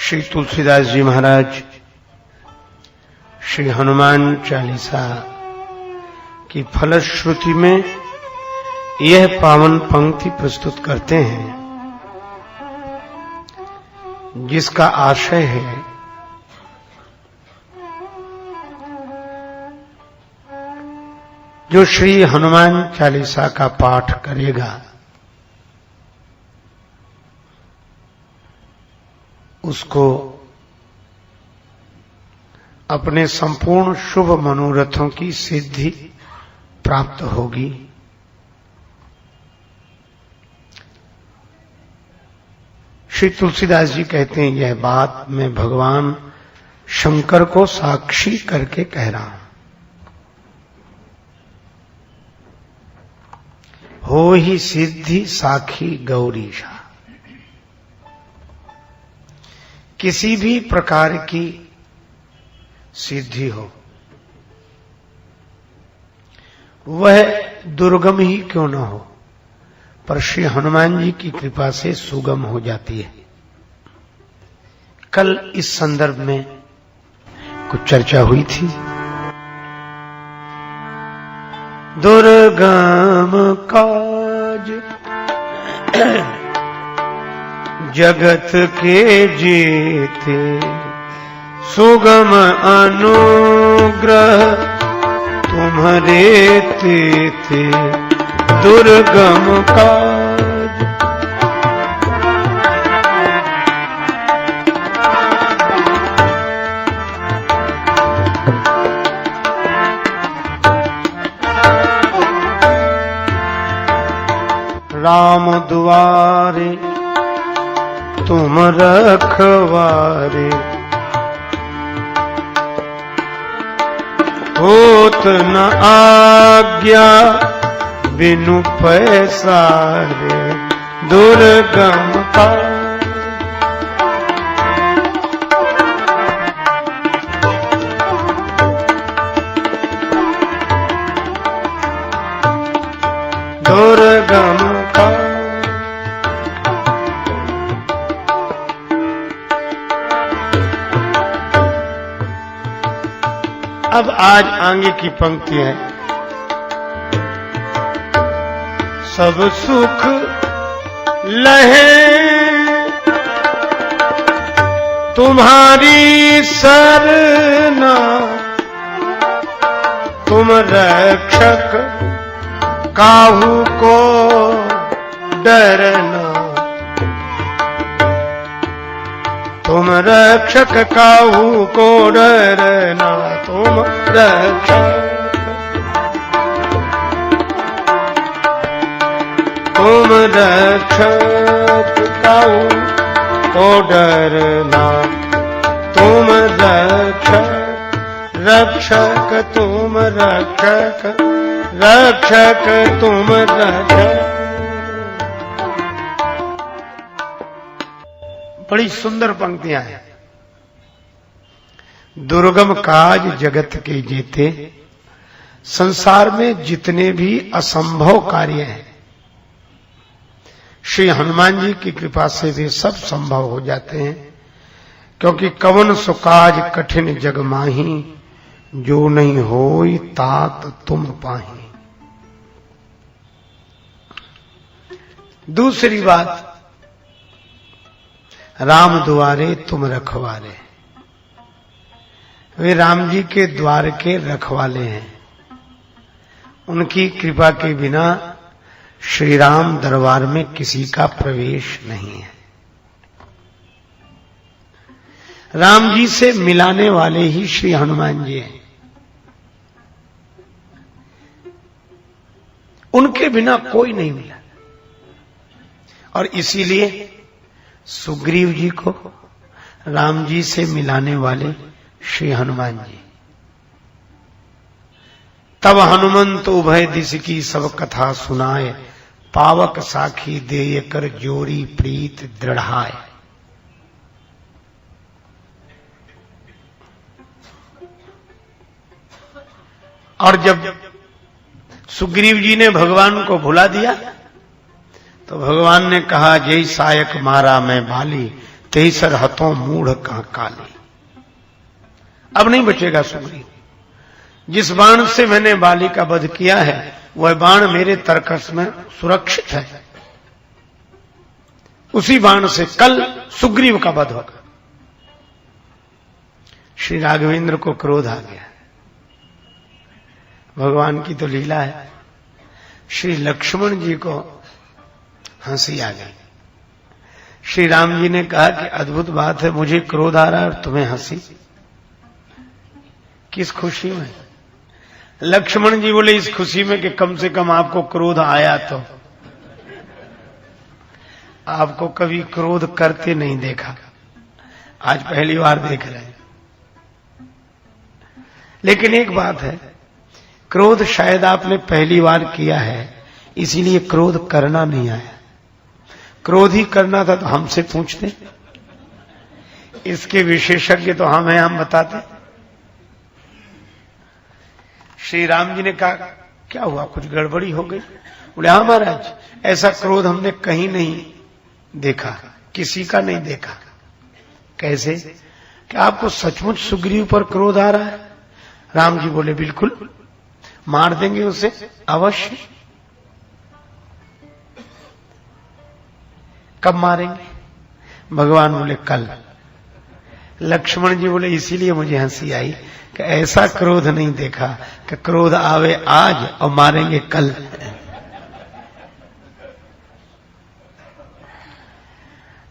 श्री तुलसीदास जी महाराज श्री हनुमान चालीसा की फलश्रुति में यह पावन पंक्ति प्रस्तुत करते हैं, जिसका आशय है जो श्री हनुमान चालीसा का पाठ करेगा उसको अपने संपूर्ण शुभ मनोरथों की सिद्धि प्राप्त होगी। श्री तुलसीदास जी कहते हैं, यह बात मैं भगवान शंकर को साक्षी करके कह रहा हूं। हो ही सिद्धि साखी गौरीशा। किसी भी प्रकार की सिद्धि हो, वह दुर्गम ही क्यों न हो, पर श्री हनुमान जी की कृपा से सुगम हो जाती है। कल इस संदर्भ में कुछ चर्चा हुई थी। दुर्गम काज जगत के जेते, सुगम अनुग्रह तुम्हारे तेते। दुर्गम काज राम दुआरे तुम रखवारे, होत न आज्ञा बिनु पैसारे। दुर्गम काज दुर्गम काज। अब आज आगे की पंक्ति है, सब सुख लहे तुम्हारी सरना, तुम रक्षक काहू को डरना। तुम रक्षक काहू को डरना, तुम रक्षक, तुम रक्षक काहू को डरना। तुम रक्षक, रक्षक तुम रक्षक, रक्षक तुम रक्षक। बड़ी सुंदर पंक्तियां हैं। दुर्गम काज जगत के जेते, संसार में जितने भी असंभव कार्य हैं, श्री हनुमान जी की कृपा से वे सब संभव हो जाते हैं। क्योंकि कवन सो काज कठिन जग माही, जो नहीं होई तात तुम पाही। दूसरी बात, राम द्वारे तुम रखवारे। वे राम जी के द्वार के रखवाले हैं। उनकी कृपा के बिना श्री राम दरबार में किसी का प्रवेश नहीं है। राम जी से मिलाने वाले ही श्री हनुमान जी हैं। उनके बिना कोई नहीं मिला, और इसीलिए सुग्रीव जी को राम जी से मिलाने वाले श्री हनुमान जी। तब हनुमंत उभय दिश की सब कथा सुनाए, पावक साखी देय कर जोरी प्रीत दृढ़ाए। और जब सुग्रीव जी ने भगवान को भुला दिया तो भगवान ने कहा, जय सायक मारा मैं बाली, तेसर हथों मूढ़ का काले। अब नहीं बचेगा सुग्रीव। जिस बाण से मैंने बाली का वध किया है वह बाण मेरे तरकस में सुरक्षित है। उसी बाण से कल सुग्रीव का वध होगा। श्री राघवेंद्र को क्रोध आ गया। भगवान की तो लीला है। श्री लक्ष्मण जी को हंसी आ गई। श्री राम जी ने कहा कि अद्भुत बात है, मुझे क्रोध आ रहा है और तुम्हें हंसी, किस खुशी में? लक्ष्मण जी बोले इस खुशी में कि कम से कम आपको क्रोध आया। तो आपको कभी क्रोध करते नहीं देखा, आज पहली बार देख रहे हैं। लेकिन एक बात है, क्रोध शायद आपने पहली बार किया है, इसीलिए क्रोध करना नहीं आया। क्रोध ही करना था तो हमसे पूछते, इसके विशेषज्ञ तो हम हैं, हम बताते। श्री राम जी ने कहा क्या हुआ, कुछ गड़बड़ी हो गई? बोले हाँ महाराज, ऐसा क्रोध हमने कहीं नहीं देखा, किसी का नहीं देखा। कैसे? कि आपको सचमुच सुग्रीव पर क्रोध आ रहा है? राम जी बोले बिल्कुल, मार देंगे उसे अवश्य। कब मारेंगे? भगवान बोले कल। लक्ष्मण जी बोले इसीलिए मुझे हंसी आई कि ऐसा क्रोध नहीं देखा कि क्रोध आवे आज और मारेंगे कल।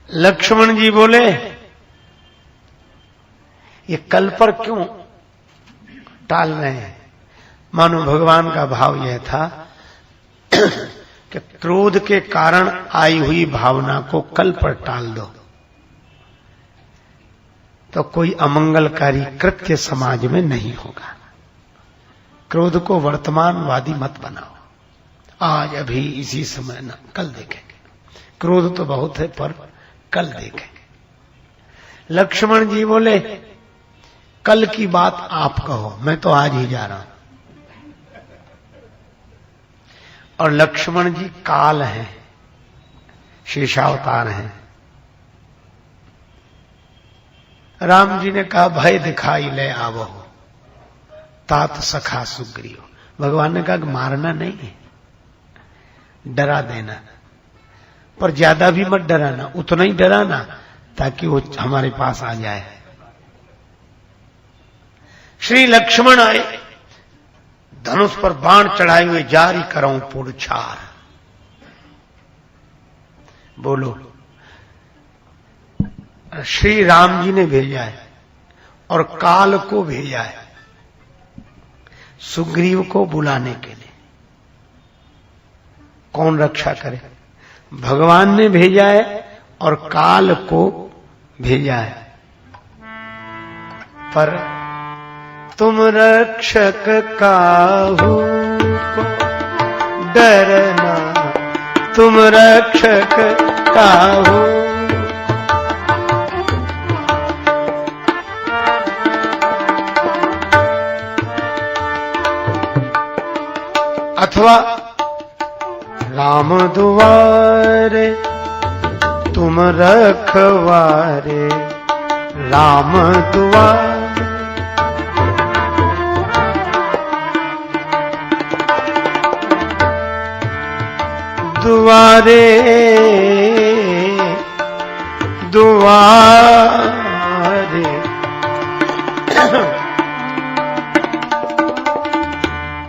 लक्ष्मण जी बोले ये कल पर क्यों टाल रहे हैं? मानो भगवान का भाव यह था कि क्रोध के कारण आई हुई भावना को कल पर टाल दो तो कोई अमंगलकारी कृत्य समाज में नहीं होगा। क्रोध को वर्तमानवादी मत बनाओ, आज अभी इसी समय ना, कल देखेंगे। क्रोध तो बहुत है पर कल देखेंगे। लक्ष्मण जी बोले कल की बात आप कहो, मैं तो आज ही जा रहा हूं। और लक्ष्मण जी काल हैं, शेषावतार हैं। राम जी ने कहा भय दिखाई ले आवो तात सखा सुग्रीव। भगवान ने कहा कि मारना नहीं है, डरा देना, पर ज्यादा भी मत डराना, उतना ही डराना ताकि वो हमारे पास आ जाए। श्री लक्ष्मण आए, धनुष पर बाण चढ़ाए हुए, जारी कराऊं पुरछार। बोलो, श्री राम जी ने भेजा है और काल को भेजा है सुग्रीव को बुलाने के लिए। कौन रक्षा करे? भगवान ने भेजा है और काल को भेजा है। पर तुम रक्षक काहू को डरना, तुम रक्षक काहू। अथवा राम दुआरे तुम रखवारे, राम दुआरे दुआरे दुआरे।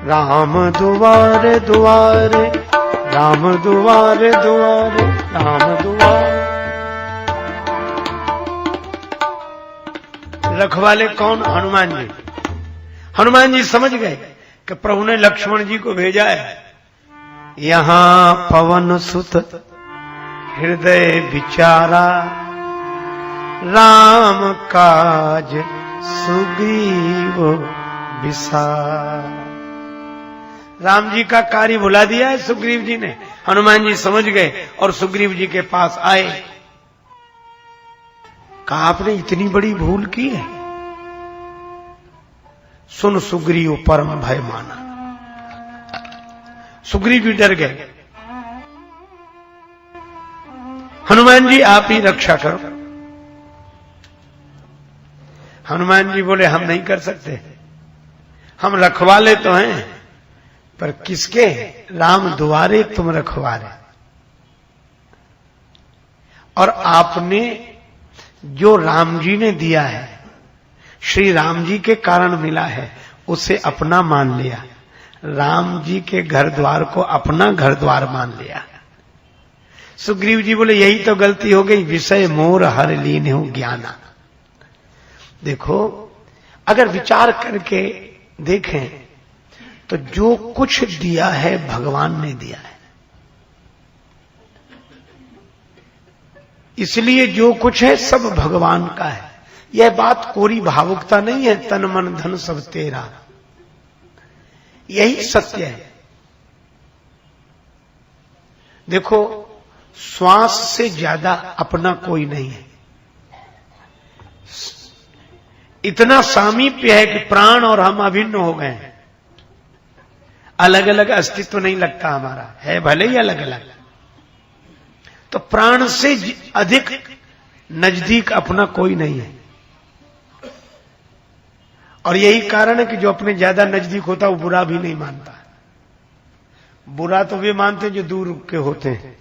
राम दुआरे दुआरे, राम दुआरे दुआरे, राम दुआरे। रखवाले कौन? हनुमान जी। हनुमान जी समझ गए कि प्रभु ने लक्ष्मण जी को भेजा है। यहां पवन सुत हृदय विचारा, राम काज सुग्रीव विसार। राम जी का कार्य भुला दिया है सुग्रीव जी ने। हनुमान जी समझ गए और सुग्रीव जी के पास आए। कहा आपने इतनी बड़ी भूल की है? सुन सुग्रीव परम भय माना। सुग्रीव जी डर गए। हनुमान जी आप ही रक्षा करो। हनुमान जी बोले हम नहीं कर सकते, हम रखवाले तो हैं, पर किसके? राम दुआरे तुम रखवाले। और आपने जो राम जी ने दिया है, श्री राम जी के कारण मिला है, उसे अपना मान लिया। राम जी के घर द्वार को अपना घर द्वार मान लिया। सुग्रीव जी बोले यही तो गलती हो गई, विषय मोर हर लीन हूं ज्ञाना। देखो, अगर विचार करके देखें तो जो कुछ दिया है भगवान ने दिया है, इसलिए जो कुछ है सब भगवान का है। यह बात कोरी भावुकता नहीं है, तन मन धन सब तेरा, यही सत्य है। देखो, श्वास से ज्यादा अपना कोई नहीं है। इतना सामीप्य है कि प्राण और हम अभिन्न हो गए हैं, अलग अलग अस्तित्व नहीं लगता हमारा, है भले ही अलग अलग। तो प्राण से अधिक नजदीक अपना कोई नहीं है। और यही कारण है कि जो अपने ज्यादा नजदीक होता है वो बुरा भी नहीं मानता। बुरा तो वे मानते हैं जो दूर के होते हैं।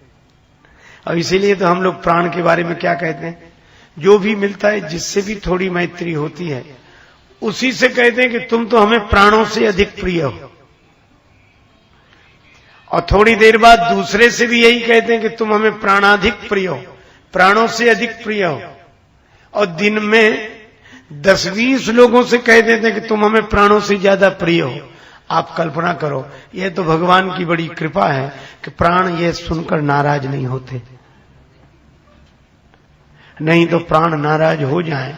और इसीलिए तो हम लोग प्राण के बारे में क्या कहते हैं, जो भी मिलता है जिससे भी थोड़ी मैत्री होती है उसी से कहते हैं कि तुम तो हमें प्राणों से अधिक प्रिय हो। और थोड़ी देर बाद दूसरे से भी यही कहते हैं कि तुम हमें प्राणाधिक प्रिय हो, प्राणों से अधिक प्रिय हो। और दिन में 10-20 लोगों से कह देते हैं कि तुम हमें प्राणों से ज्यादा प्रिय हो। आप कल्पना करो, यह तो भगवान की बड़ी कृपा है कि प्राण ये सुनकर नाराज नहीं होते। नहीं तो प्राण नाराज हो जाएं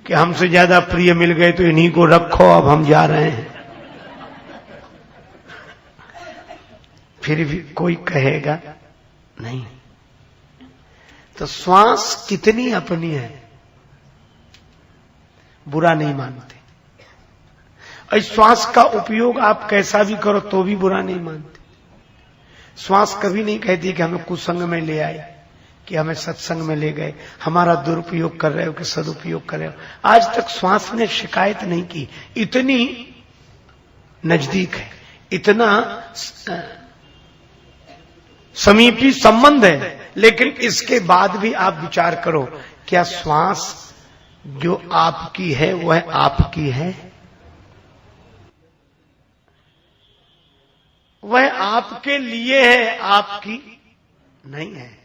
कि हमसे ज्यादा प्रिय मिल गए तो इन्हीं को रखो, अब हम जा रहे हैं। फिर भी कोई कहेगा नहीं। तो श्वास कितनी अपनी है, बुरा नहीं मानते। और श्वास का उपयोग आप कैसा भी करो तो भी बुरा नहीं मानते। श्वास कभी नहीं कहती कि हमें कुसंग में ले आए, कि हमें सत्संग में ले गए, हमारा दुरुपयोग कर रहे हो कि सदुपयोग कर रहे हो। आज तक श्वास ने शिकायत नहीं की। इतनी नजदीक है, इतना समीपी संबंध है, लेकिन इसके बाद भी आप विचार करो, क्या श्वास जो आपकी है वह आपकी है? वह आपके लिए है, आपकी नहीं है।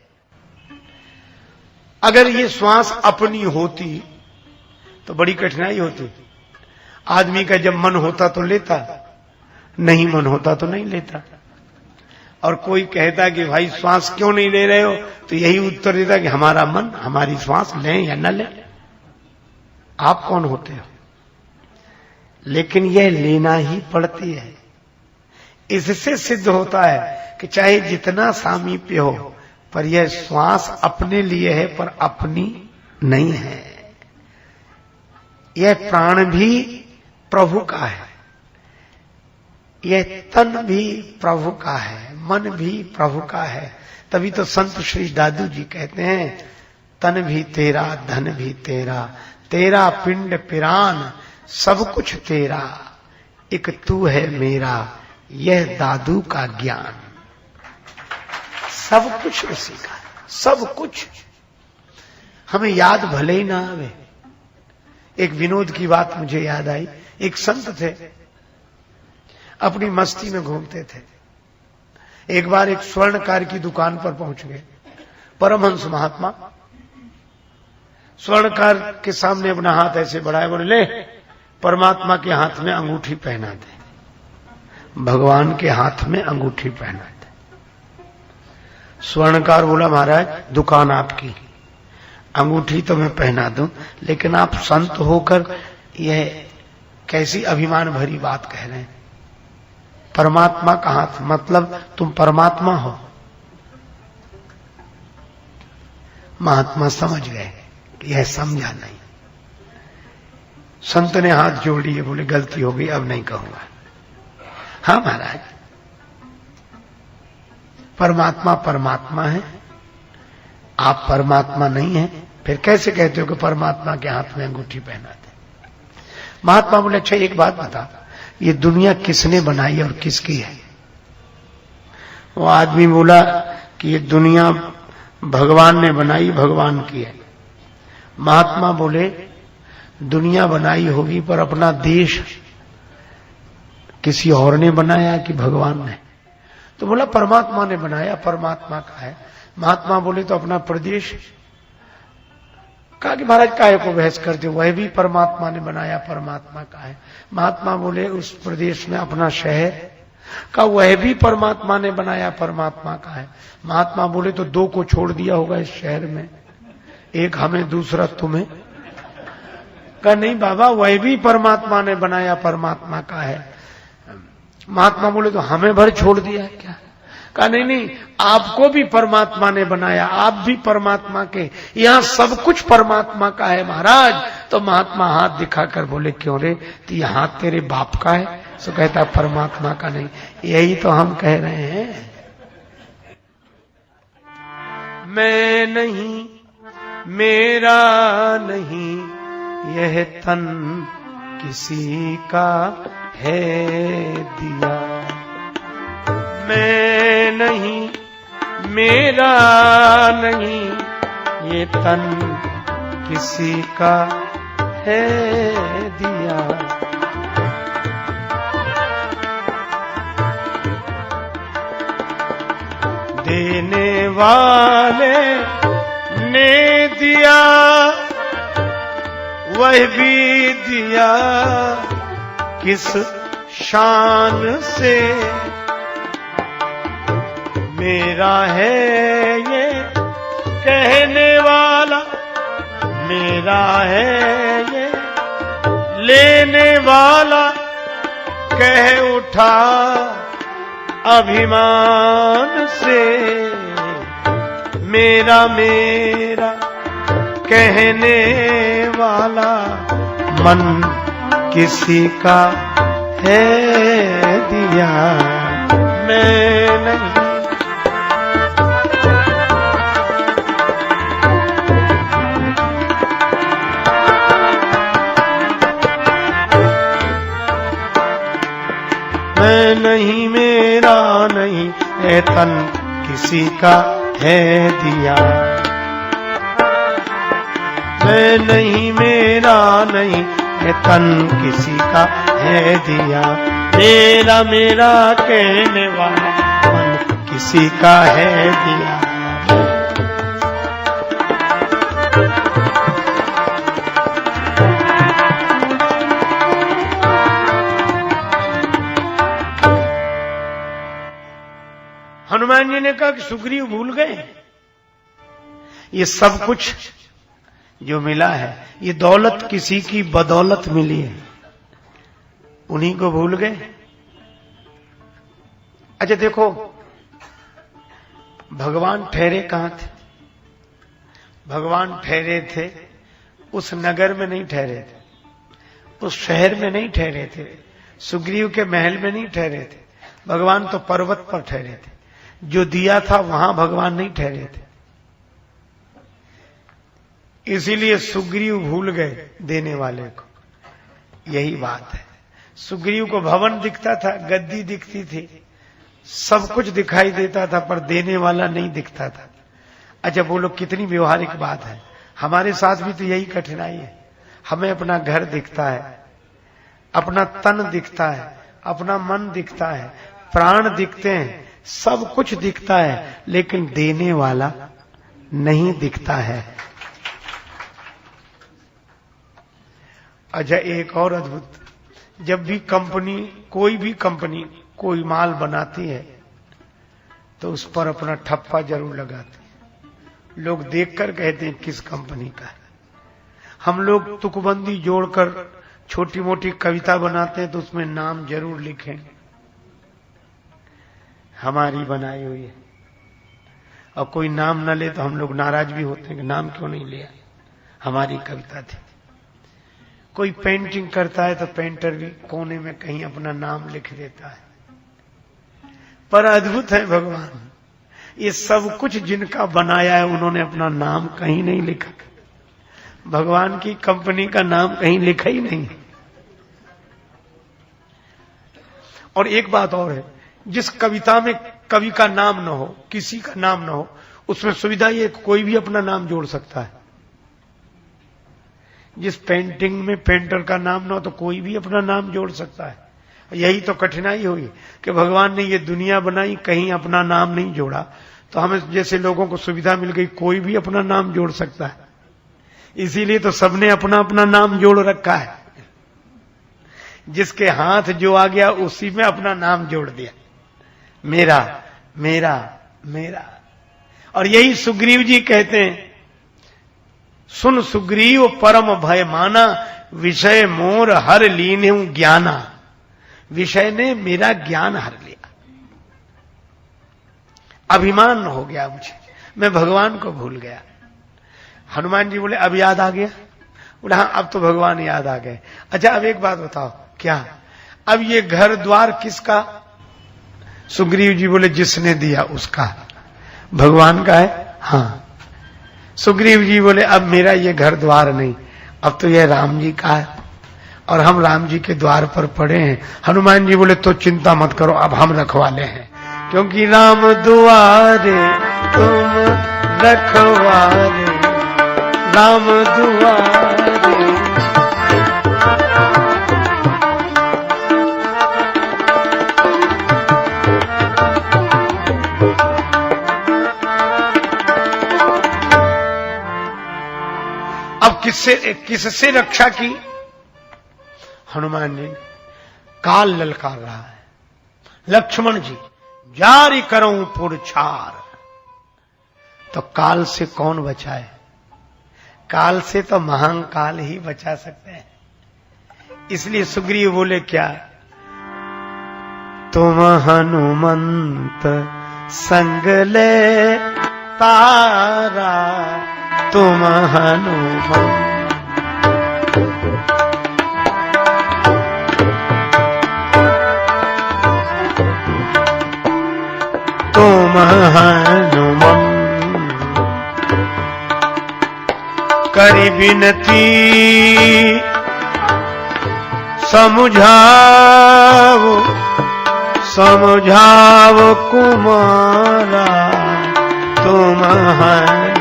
अगर ये श्वास अपनी होती तो बड़ी कठिनाई होती। आदमी का जब मन होता तो लेता, नहीं मन होता तो नहीं लेता। और कोई कहता कि भाई श्वास क्यों नहीं ले रहे हो, तो यही उत्तर देता कि हमारा मन, हमारी श्वास लें या न लें, आप कौन होते हो? लेकिन यह लेना ही पड़ती है। इससे सिद्ध होता है कि चाहे जितना सामीप्य हो, पर यह श्वास अपने लिए है पर अपनी नहीं है। यह प्राण भी प्रभु का है, यह तन भी प्रभु का है, मन भी प्रभु का है। तभी तो संत श्री दादू जी कहते हैं, तन भी तेरा धन भी तेरा, तेरा पिंड पिरान सब कुछ तेरा, एक तू है मेरा यह दादू का ज्ञान। सब कुछ उसी का, सब कुछ। हमें याद भले ही ना आवे। एक विनोद की बात मुझे याद आई। एक संत थे, अपनी मस्ती में घूमते थे। एक बार एक स्वर्णकार की दुकान पर पहुंच गए। परमहंस महात्मा स्वर्णकार के सामने अपना हाथ ऐसे बढ़ाए, बोले ले परमात्मा के हाथ में अंगूठी पहना दे, भगवान के हाथ में अंगूठी पहना दे। स्वर्णकार बोला महाराज दुकान आपकी, अंगूठी तो मैं पहना दूं, लेकिन आप संत होकर यह कैसी अभिमान भरी बात कह रहे हैं। परमात्मा का हाथ मतलब तुम परमात्मा हो। महात्मा समझ गए, यह समझा नहीं। संत ने हाथ जोड़ लिए, बोले गलती हो गई, अब नहीं कहूंगा। हाँ महाराज, परमात्मा परमात्मा है, आप परमात्मा नहीं हैं, फिर कैसे कहते हो कि परमात्मा के हाथ में अंगूठी पहना दे? महात्मा बोले अच्छा एक बात बता, ये दुनिया किसने बनाई और किसकी है? वो आदमी बोला कि ये दुनिया भगवान ने बनाई, भगवान की है। महात्मा बोले दुनिया बनाई होगी पर अपना देश किसी और ने बनाया कि भगवान ने? तो बोला परमात्मा ने बनाया, परमात्मा का है। महात्मा बोले तो अपना प्रदेश? कहा कि महाराज काहे को बहस करते हो, वह भी परमात्मा ने बनाया, परमात्मा का है। महात्मा बोले उस प्रदेश में अपना शहर? का वह भी परमात्मा ने बनाया, परमात्मा का है। महात्मा बोले तो दो को छोड़ दिया होगा इस शहर में, एक हमें दूसरा तुम्हें? कहा नहीं बाबा, वह भी परमात्मा ने बनाया, परमात्मा का है। महात्मा बोले तो हमें भर छोड़ दिया है क्या? कहा नहीं नहीं, आपको भी परमात्मा ने बनाया, आप भी परमात्मा के, यहां सब कुछ परमात्मा का है महाराज। तो महात्मा हाथ दिखाकर बोले क्यों रे, तो ये हाथ तेरे बाप का है? सो कहता परमात्मा का नहीं। यही तो हम कह रहे हैं, मैं नहीं, मेरा नहीं, यह तन किसी का है दिया। मैं नहीं, मेरा नहीं, ये तन किसी का है दिया। देने वाले ने दिया, वह भी दिया किस शान से। मेरा है ये कहने वाला, मेरा है ये लेने वाला, कह उठा अभिमान से। मेरा मेरा कहने वाला मन किसी का है दिया। मैं नहीं, मैं नहीं, मेरा नहीं, ये तन किसी का है दिया। मैं नहीं, मेरा नहीं, ये तन किसी का है दिया। मेरा मेरा कहने वाला मन किसी का है दिया। हनुमान जी ने कहा कि सुग्रीव भूल गए, ये सब कुछ जो मिला है, ये दौलत किसी की बदौलत मिली है, उन्हीं को भूल गए। अच्छा देखो, भगवान ठहरे कहां थे? भगवान ठहरे थे उस नगर में नहीं ठहरे थे, उस शहर में नहीं ठहरे थे, सुग्रीव के महल में नहीं ठहरे थे। भगवान तो पर्वत पर ठहरे थे, जो दिया था वहां भगवान नहीं ठहरे थे। इसीलिए सुग्रीव भूल गए देने वाले को। यही बात है, सुग्रीव को भवन दिखता था, गद्दी दिखती थी, सब कुछ दिखाई देता था, पर देने वाला नहीं दिखता था। अच्छा बोलो कितनी व्यवहारिक बात है। हमारे साथ भी तो यही कठिनाई है। हमें अपना घर दिखता है, अपना तन दिखता है, अपना मन दिखता है, प्राण दिखते हैं, सब कुछ दिखता है, लेकिन देने वाला नहीं दिखता है। अच्छा एक और अद्भुत, जब भी कंपनी, कोई भी कंपनी कोई माल बनाती है तो उस पर अपना ठप्पा जरूर लगाती है। लोग देखकर कहते हैं किस कंपनी का है। हम लोग तुकबंदी जोड़कर छोटी मोटी कविता बनाते हैं तो उसमें नाम जरूर लिखेंगे, हमारी बनाई हुई है। और कोई नाम न ले तो हम लोग नाराज भी होते हैं कि नाम क्यों नहीं लिया, हमारी कविता थी। कोई पेंटिंग करता है तो पेंटर भी कोने में कहीं अपना नाम लिख देता है। पर अद्भुत है भगवान, ये सब कुछ जिनका बनाया है उन्होंने अपना नाम कहीं नहीं लिखा। भगवान की कंपनी का नाम कहीं लिखा ही नहीं। और एक बात और है, जिस कविता में कवि का नाम न हो, किसी का नाम न हो, उसमें सुविधा ये कोई भी अपना नाम जोड़ सकता है। जिस पेंटिंग में पेंटर का नाम न हो तो कोई भी अपना नाम जोड़ सकता है। यही तो कठिनाई हुई कि भगवान ने ये दुनिया बनाई, कहीं अपना नाम नहीं जोड़ा, तो हमें जैसे लोगों को सुविधा मिल गई, कोई भी अपना नाम जोड़ सकता है। इसीलिए तो सबने अपना अपना नाम जोड़ रखा है। जिसके हाथ जो आ गया उसी में अपना नाम जोड़ दिया, मेरा मेरा मेरा। और यही सुग्रीव जी कहते हैं, सुन सुग्रीव परम भय माना, विषय मोर हर लीन्हु ज्ञाना। विषय ने मेरा ज्ञान हर लिया, अभिमान हो गया मुझे, मैं भगवान को भूल गया। हनुमान जी बोले अब याद आ गया? बोले हाँ अब तो भगवान याद आ गए। अच्छा अब एक बात बताओ, क्या अब ये घर द्वार किसका? सुग्रीव जी बोले जिसने दिया उसका। भगवान का है? हाँ। सुग्रीव जी बोले अब मेरा ये घर द्वार नहीं, अब तो ये राम जी का है और हम राम जी के द्वार पर पड़े हैं। हनुमान जी बोले तो चिंता मत करो, अब हम रखवाले हैं, क्योंकि राम दुआरे तुम रखवाले, राम दुआरे। अब किससे रक्षा की? हनुमान जी, काल ललकार रहा है, लक्ष्मण जी जारी करूं पुरछार। तो काल से कौन बचाए? काल से तो महाकाल ही बचा सकते हैं। इसलिए सुग्रीव बोले क्या? तुम हनुमंत संग ले तारा, तुम हनुमंत तुम हनुमंत करी विनती समझाओ, समझाओ कुमारा, तुम हनुमंत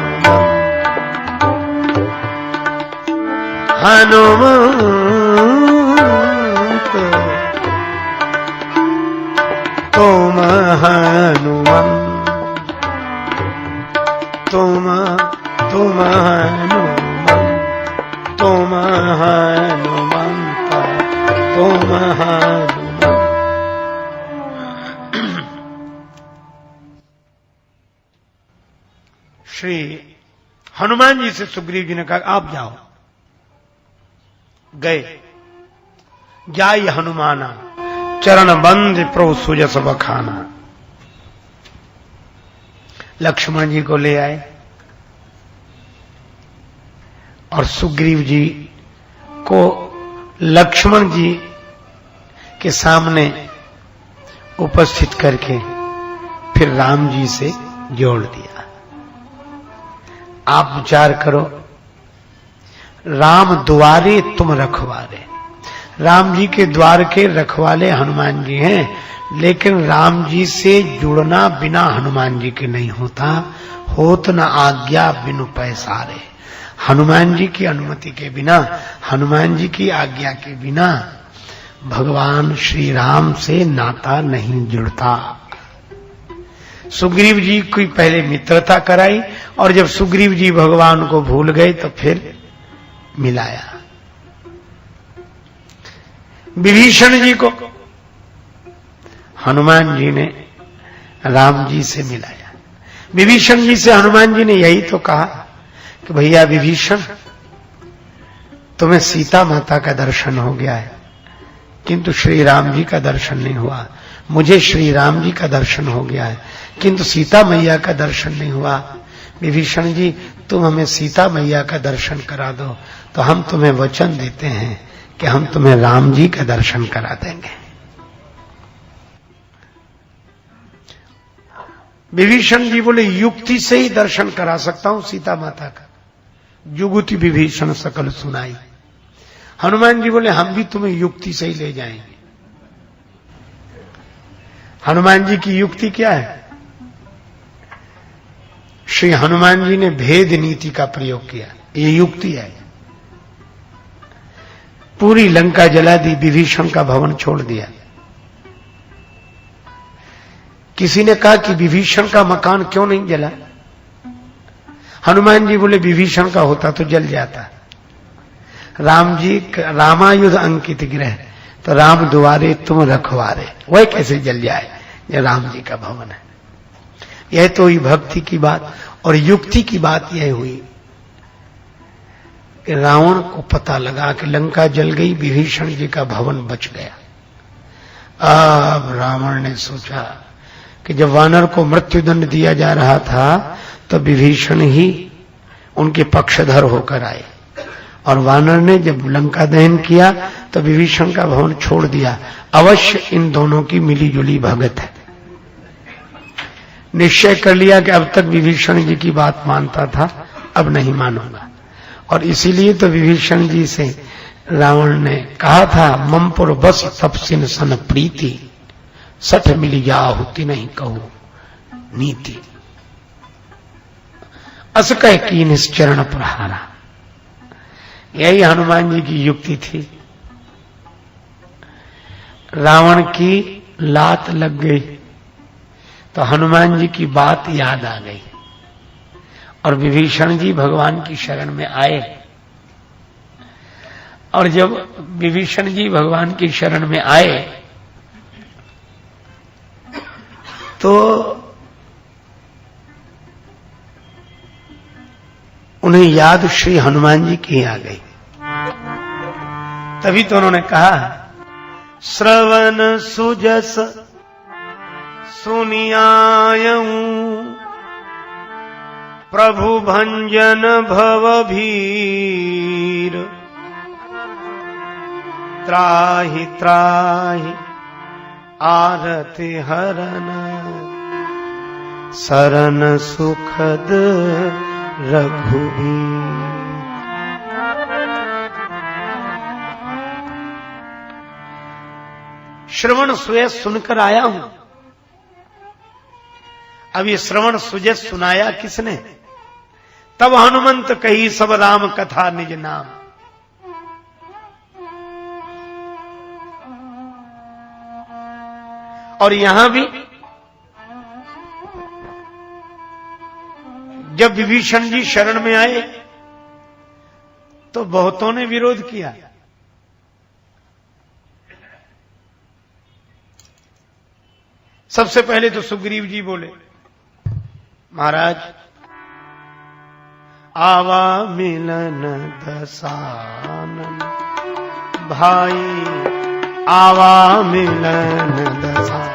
तुम हनुमंत तुम हनुमंत तुम हनुमंत तुम हनुमंत। श्री हनुमान जी से सुग्रीव जी ने कहा आप जाओ। गए, जाई हनुमाना चरण बंद प्रभु सुजस बखाना। लक्ष्मण जी को ले आए और सुग्रीव जी को लक्ष्मण जी के सामने उपस्थित करके फिर राम जी से जोड़ दिया। आप विचार करो, राम द्वारे तुम रखवाले। राम जी के द्वार के रखवाले हनुमान जी हैं, लेकिन राम जी से जुड़ना बिना हनुमान जी के नहीं होता। होत न आज्ञा बिनु पैसारे। हनुमान जी की अनुमति के बिना, हनुमान जी की आज्ञा के बिना भगवान श्री राम से नाता नहीं जुड़ता। सुग्रीव जी की पहले मित्रता कराई और जब सुग्रीव जी भगवान को भूल गए तो फिर मिलाया। विभीषण जी को हनुमान जी ने राम जी से मिलाया। विभीषण जी से हनुमान जी ने यही तो कहा कि भैया विभीषण, तुम्हें सीता माता का दर्शन हो गया है, किंतु श्री राम जी का दर्शन नहीं हुआ। मुझे श्री राम जी का दर्शन हो गया है, किंतु सीता मैया का दर्शन नहीं हुआ। विभीषण जी, तुम हमें सीता मैया का दर्शन करा दो, तो हम तुम्हें वचन देते हैं कि हम तुम्हें राम जी का दर्शन करा देंगे। विभीषण जी बोले, युक्ति से ही दर्शन करा सकता हूं सीता माता का। जुगुति विभीषण सकल सुनाई। हनुमान जी बोले, हम भी तुम्हें युक्ति से ही ले जाएंगे। हनुमान जी की युक्ति क्या है? श्री हनुमान जी ने भेद नीति का प्रयोग किया। ये युक्ति है। पूरी लंका जला दी, विभीषण का भवन छोड़ दिया। किसी ने कहा कि विभीषण का मकान क्यों नहीं जला? हनुमान जी बोले विभीषण का होता तो जल जाता। राम जी रामायुध अंकित गृह, तो राम दुआरे तुम रखवारे, वह कैसे जल जाए? ये राम जी का भवन है। यह तो हुई भक्ति की बात। और युक्ति की बात यह हुई कि रावण को पता लगा कि लंका जल गई, विभीषण जी का भवन बच गया। अब रावण ने सोचा कि जब वानर को मृत्युदंड दिया जा रहा था तो विभीषण ही उनके पक्षधर होकर आए, और वानर ने जब लंका दहन किया तो विभीषण का भवन छोड़ दिया। अवश्य इन दोनों की मिलीजुली भगत है। निश्चय कर लिया कि अब तक विभीषण जी की बात मानता था, अब नहीं मानूंगा। और इसीलिए तो विभीषण जी से रावण ने कहा था, ममपुर बस तपसिन सन प्रीति, सठ मिली जाहुति नहीं कहू नीति। अस कह की निश्चरण प्रहारा। यही हनुमान जी की युक्ति थी। रावण की लात लग गई तो हनुमान जी की बात याद आ गई, और विभीषण जी भगवान की शरण में आए। और जब विभीषण जी भगवान की शरण में आए तो उन्हें याद श्री हनुमान जी की आ गई। तभी तो उन्होंने कहा, श्रवण सुजस सुनियायऊं, प्रभु भंजन भव भीर, त्राहि त्राहि आरति हरन, शरण सुखद रघुवीर। श्रवण सुयस सुनकर आया हूं। अब ये श्रवण सुजस सुनाया किसने? तब हनुमंत कही सब राम कथा निज नाम। और यहां भी जब विभीषण जी शरण में आए तो बहुतों ने विरोध किया। सबसे पहले तो सुग्रीव जी बोले, महाराज आवा मिलन दसानन भाई, आवा मिलन दसानन,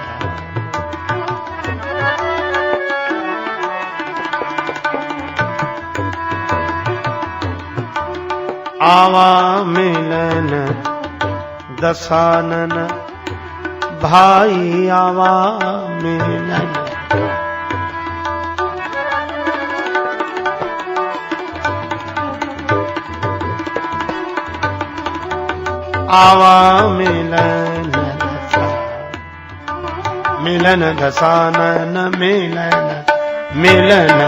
आवा मिलन दसानन भाई, आवा मिलन। आवा मिलन मिलन दसानन, मिलन मिलन।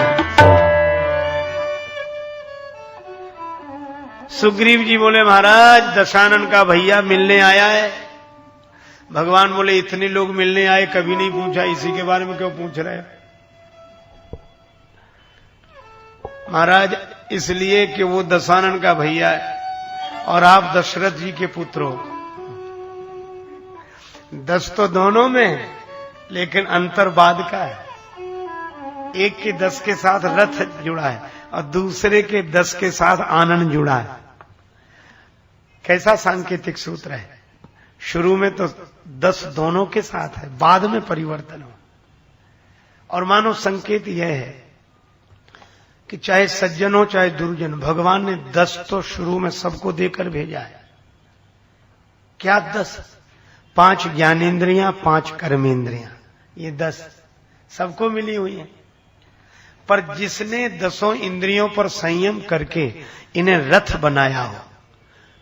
सुग्रीव जी बोले, महाराज दशानन का भैया मिलने आया है। भगवान बोले, इतने लोग मिलने आए, कभी नहीं पूछा, इसी के बारे में क्यों पूछ रहे हो? महाराज इसलिए कि वो दशानन का भैया है और आप दशरथ जी के पुत्र हो। 10 तो दोनों में, लेकिन अंतर बाद का है। एक के 10 के साथ रथ जुड़ा है और दूसरे के 10 के साथ आनंद जुड़ा है। कैसा सांकेतिक सूत्र है? शुरू में तो 10 दोनों के साथ है, बाद में परिवर्तन हो। और मानो संकेत यह है कि चाहे सज्जन हो चाहे दुर्जन, भगवान ने 10 तो शुरू में सबको देकर भेजा है। क्या 10? 5 ज्ञानेंद्रियां, 5 कर्मेंद्रियां, ये 10 सबको मिली हुई है। पर जिसने 10 इंद्रियों पर संयम करके इन्हें रथ बनाया हो,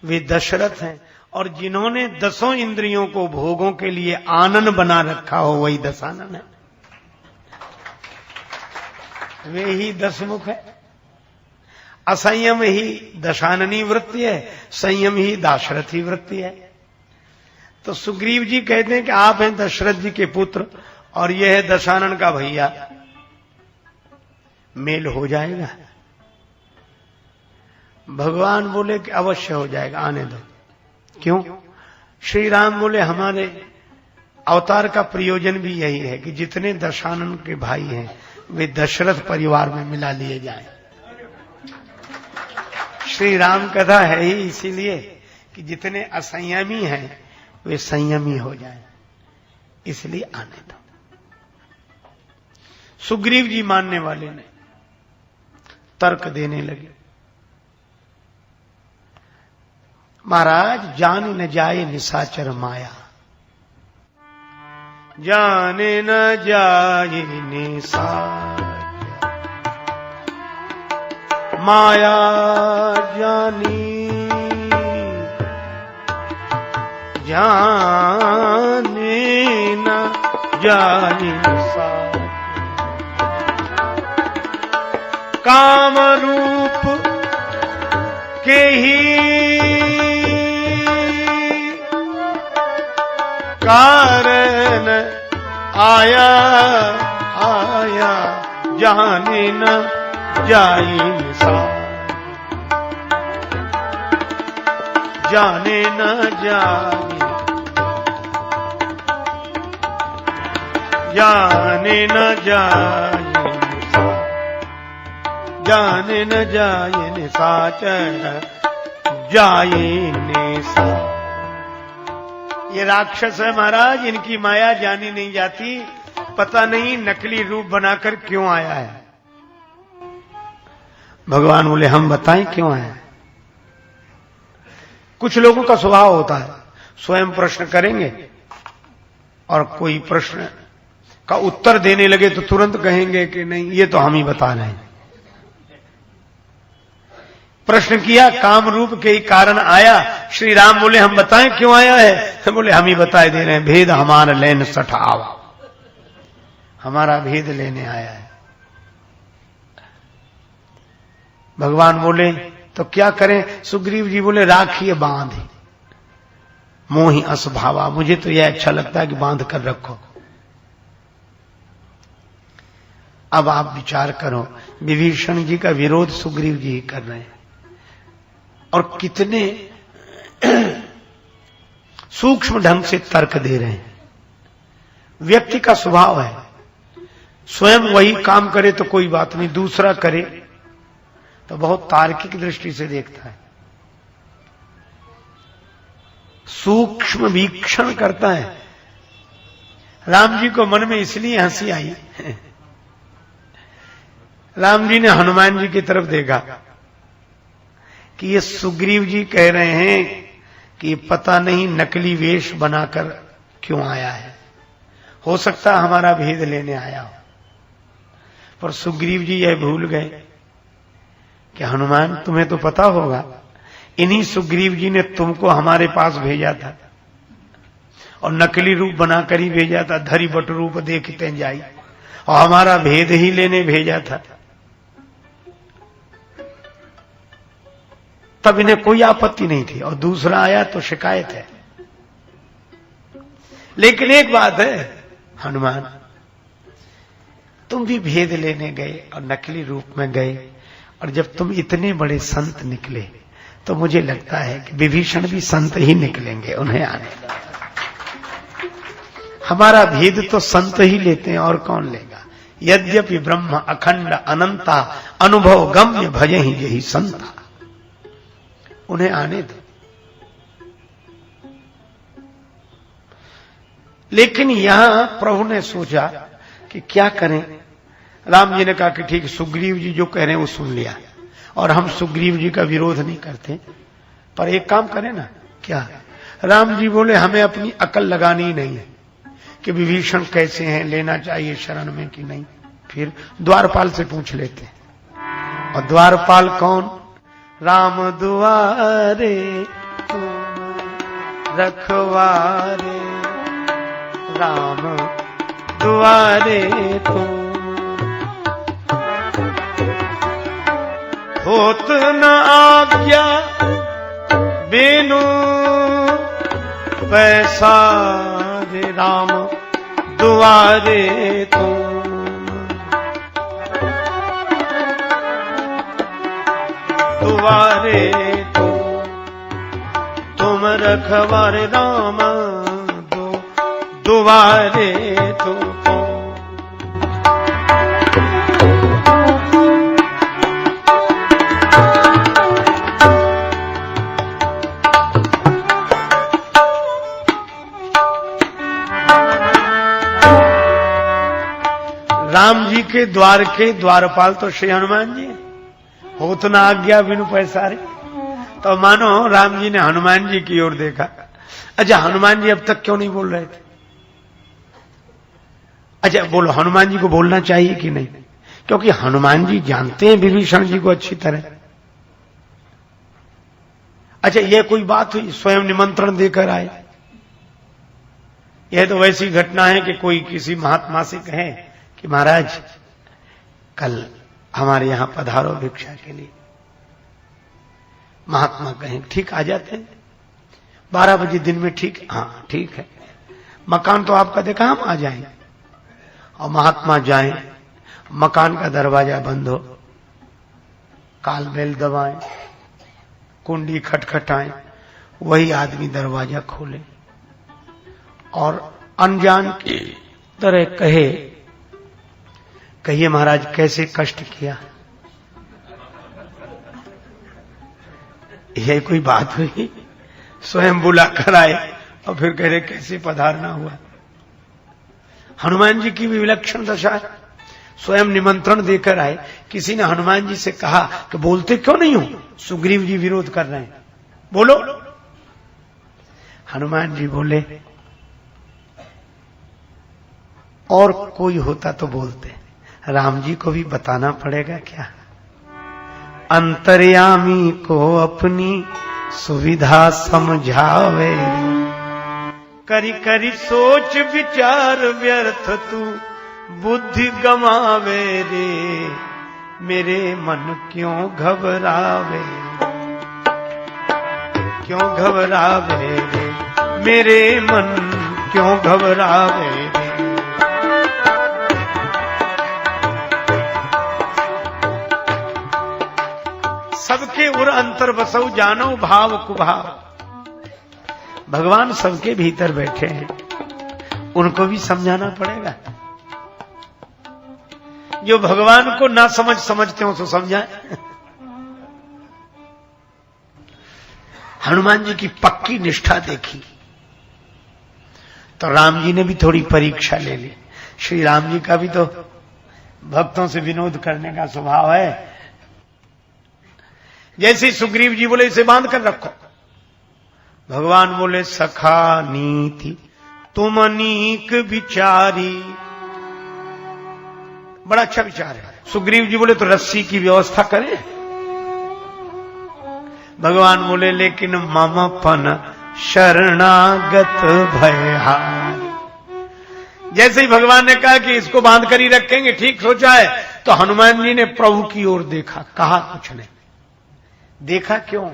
वे दशरथ हैं। और जिन्होंने 10 इंद्रियों को भोगों के लिए आनन बना रखा हो वही दशानन है, वे ही 10 मुख है। असंयम ही दशाननी वृत्ति है, संयम ही दाशरथी वृत्ति है। तो सुग्रीव जी कहते हैं कि आप हैं दशरथ जी के पुत्र और यह है दशानन का भैया, मेल हो जाएगा? भगवान बोले कि अवश्य हो जाएगा, आने दो। क्यों? श्री राम बोले हमारे अवतार का प्रयोजन भी यही है कि जितने दशानन के भाई हैं वे दशरथ परिवार में मिला लिए जाएं। श्री राम कथा है ही इसीलिए कि जितने असंयमी हैं वे संयमी हो जाएं, इसलिए आने दो। सुग्रीव जी मानने वाले ने तर्क देने लगे, महाराज जान न जाए निशाचर माया, जाने न जाए निशाचर माया, जानी जाने न जाए निशाचर, काम रूप के ही कारण आया आया, जाने न जाए निशाचर, जाने न जाए, जाने न जाए निशाचर, जाने न जाए निशाचर, जाए निशाचर। ये राक्षस है महाराज, इनकी माया जानी नहीं जाती, पता नहीं नकली रूप बनाकर क्यों आया है। भगवान बोले हम बताएं क्यों आया है। कुछ लोगों का स्वभाव होता है स्वयं प्रश्न करेंगे और कोई प्रश्न का उत्तर देने लगे तो तुरंत कहेंगे कि नहीं ये तो हम ही बता रहे हैं। प्रश्न किया, काम रूप के ही कारण आया। श्री राम बोले हम बताएं क्यों आया है? बोले हम ही बताए दे रहे हैं, भेद हमारा लेन सठावा, हमारा भेद लेने आया है। भगवान बोले तो क्या करें? सुग्रीव जी बोले राखिए बांध, मोहि असभावा, मुझे तो यह अच्छा लगता है कि बांध कर रखो। अब आप विचार करो, विभीषण जी का विरोध सुग्रीव जी ही कर रहे हैं और कितने सूक्ष्म ढंग से तर्क दे रहे हैं। व्यक्ति का स्वभाव है स्वयं वही काम करे तो कोई बात नहीं, दूसरा करे तो बहुत तार्किक दृष्टि से देखता है, सूक्ष्म वीक्षण करता है। राम जी को मन में इसलिए हंसी आई, राम जी ने हनुमान जी की तरफ देखा कि ये सुग्रीव जी कह रहे हैं कि पता नहीं नकली वेश बनाकर क्यों आया है, हो सकता है हमारा भेद लेने आया हो। पर सुग्रीव जी यह भूल गए कि हनुमान तुम्हें तो पता होगा, इन्हीं सुग्रीव जी ने तुमको हमारे पास भेजा था और नकली रूप बनाकर ही भेजा था, धरी बट रूप देखते जाई, और हमारा भेद ही लेने भेजा था। तब इन्हें कोई आपत्ति नहीं थी और दूसरा आया तो शिकायत है। लेकिन एक बात है हनुमान, तुम भी भेद लेने गए और नकली रूप में गए, और जब तुम इतने बड़े संत निकले तो मुझे लगता है कि विभीषण भी संत ही निकलेंगे, उन्हें आने दो। हमारा भेद तो संत ही लेते हैं और कौन लेगा। यद्यपि ब्रह्म अखंड अनंता अनुभव गम्य भजहि यही संता, उन्हें आने दो। लेकिन यहां प्रभु ने सोचा कि क्या करें। राम जी ने कहा कि ठीक, सुग्रीव जी जो कह रहे हैं वो सुन लिया और हम सुग्रीव जी का विरोध नहीं करते, पर एक काम करें ना। क्या? राम जी बोले हमें अपनी अकल लगानी नहीं है कि विभीषण कैसे हैं, लेना चाहिए शरण में कि नहीं। फिर द्वारपाल से पूछ लेते हैं। और द्वारपाल कौन? राम दुआरे तुम रखवारे राम दुआरे तुम, होत न आज्ञा बिनु पैसारे राम दुआरे तुम, दुआरे तुम रखवारे राम दुआरे तुम। राम जी के द्वार के द्वारपाल तो श्री हनुमान जी, होत न आज्ञा बिनु पैसारे। तो मानो राम जी ने हनुमान जी की ओर देखा। अच्छा, हनुमान जी अब तक क्यों नहीं बोल रहे थे? अच्छा बोलो, हनुमान जी को बोलना चाहिए कि नहीं? क्योंकि हनुमान जी जानते हैं विभीषण जी को अच्छी तरह। अच्छा, यह कोई बात हुई? स्वयं निमंत्रण देकर आए। यह तो वैसी घटना है कि कोई किसी महात्मा से कहे कि महाराज कल हमारे यहां पधारो भिक्षा के लिए। महात्मा कहें ठीक, आ जाते हैं 12 बजे दिन में। ठीक, हाँ ठीक है, मकान तो आपका देखा, हम आ जाएंगे। और महात्मा जाएं, मकान का दरवाजा बंद हो, काल बेल दबाएं, कुंडी खटखटाएं, वही आदमी दरवाजा खोले और अनजान की तरह कहिए महाराज कैसे कष्ट किया। यह कोई बात हुई? स्वयं बुला कर आए और फिर कह रहे कैसे पधारना हुआ। हनुमान जी की भी विलक्षण दशा है। स्वयं निमंत्रण देकर आए। किसी ने हनुमान जी से कहा कि बोलते क्यों नहीं हो, सुग्रीव जी विरोध कर रहे हैं, बोलो। हनुमान जी बोले और कोई होता तो बोलते, राम जी को भी बताना पड़ेगा क्या? अंतर्यामी को अपनी सुविधा समझावे, करी करी सोच विचार व्यर्थ तू बुद्धि गमावे रे, मेरे मन क्यों घबरावे, क्यों घबरावे रे, मेरे मन क्यों घबरावे रे। सबके उर अंतर बसऊ जानो भाव कुभाव। भगवान सबके भीतर बैठे हैं, उनको भी समझाना पड़ेगा। जो भगवान को ना समझते हो तो समझाए। हनुमान जी की पक्की निष्ठा देखी तो राम जी ने भी थोड़ी परीक्षा ले ली। श्री राम जी का भी तो भक्तों से विनोद करने का स्वभाव है। जैसे सुग्रीव जी बोले इसे बांध कर रखो, भगवान बोले सखा नीति तुम अनीक विचारी। बड़ा अच्छा विचार है। सुग्रीव जी बोले तो रस्सी की व्यवस्था करें। भगवान बोले लेकिन ममपन शरणागत भयहार। जैसे ही भगवान ने कहा कि इसको बांध कर ही रखेंगे, ठीक सोचा है, तो हनुमान जी ने प्रभु की ओर देखा, कहा कुछ नहीं। देखा क्यों?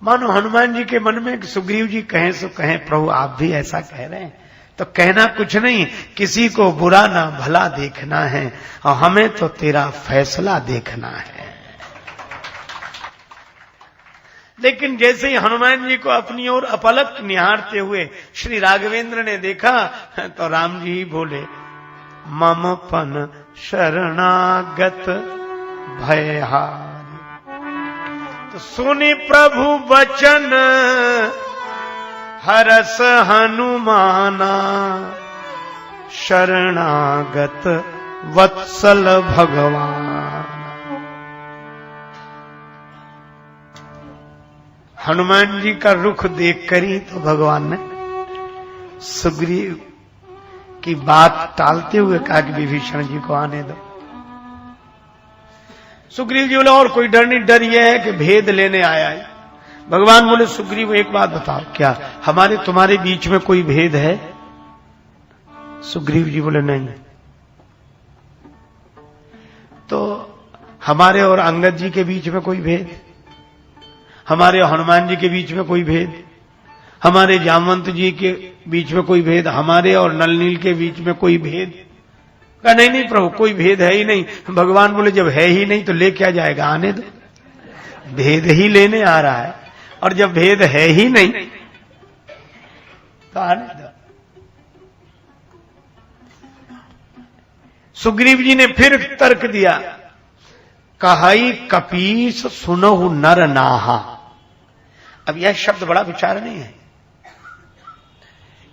मानो हनुमान जी के मन में सुग्रीव जी कहें सो कहें, प्रभु आप भी ऐसा कह रहे हैं तो कहना कुछ नहीं, किसी को बुरा ना भला देखना है और हमें तो तेरा फैसला देखना है। लेकिन जैसे ही हनुमान जी को अपनी ओर अपलक निहारते हुए श्री राघवेंद्र ने देखा तो राम जी ही बोले ममपन शरणागत भयहार। तो सुनि प्रभु वचन हरस हनुमाना, शरणागत वत्सल भगवान। हनुमान जी का रुख देखकर ही तो भगवान ने सुग्रीव की बात टालते हुए कहा कि विभीषण जी को आने दो। सुग्रीव जी बोले और कोई डर नहीं, डर यह है कि भेद लेने आया है। भगवान बोले सुग्रीव एक बात बताओ, क्या हमारे तुम्हारे बीच में कोई भेद है? सुग्रीव जी बोले नहीं। तो हमारे और अंगद जी के बीच में कोई भेद, हमारे और हनुमान जी के बीच में कोई भेद, हमारे जामवंत जी के बीच में कोई भेद, हमारे और नल नील के बीच में कोई भेद? कहा नहीं नहीं प्रभु, कोई भेद है ही नहीं। भगवान बोले जब है ही नहीं तो ले क्या जाएगा, आने दो, भेद ही लेने आ रहा है, और जब भेद है ही नहीं तो आने दो। सुग्रीव जी ने फिर तर्क दिया, कहाई कपीस सुनहु नर नाहा। अब यह शब्द बड़ा विचार नहीं है।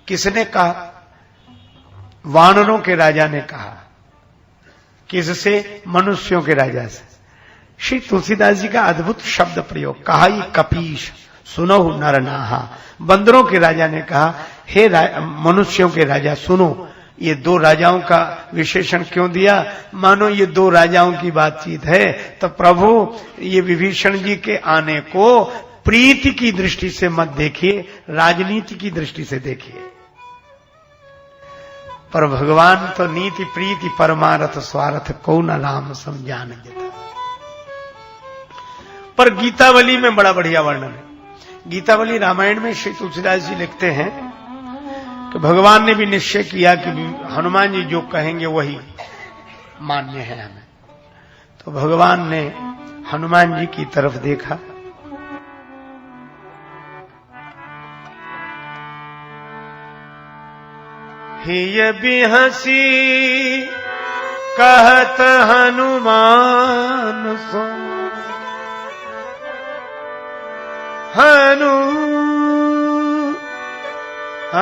किसने कहा? वानरों के राजा ने कहा। किससे? मनुष्यों के राजा से। श्री तुलसीदास जी का अद्भुत शब्द प्रयोग, कहाई कपीश सुनहु नर नाहा। बंदरों के राजा ने कहा, हे मनुष्यों के राजा सुनो। ये दो राजाओं का विशेषण क्यों दिया? मानो ये दो राजाओं की बातचीत है। तो प्रभु ये विभीषण जी के आने को प्रीति की दृष्टि से मत देखिए, राजनीति की दृष्टि से देखिए। पर भगवान तो नीति प्रीति परमारथ स्वार्थ को न राम समझान देता। पर गीतावली में बड़ा बढ़िया वर्णन है। गीतावली रामायण में श्री तुलसीदास जी लिखते हैं कि भगवान ने भी निश्चय किया कि हनुमान जी जो कहेंगे वही मान्य है हमें। तो भगवान ने हनुमान जी की तरफ देखा, हिय बिहसी कहत हनुमान सो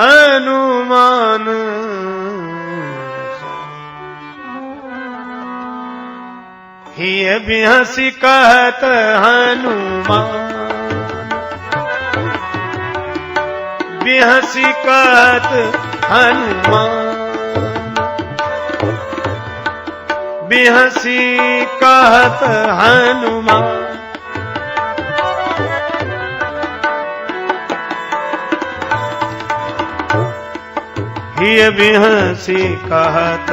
हनुमान हिय बिहसी कहत हनुमान, बिहसी कहत हनुमान, बिहसी कहत हनुमान। हिय बिहसी कहत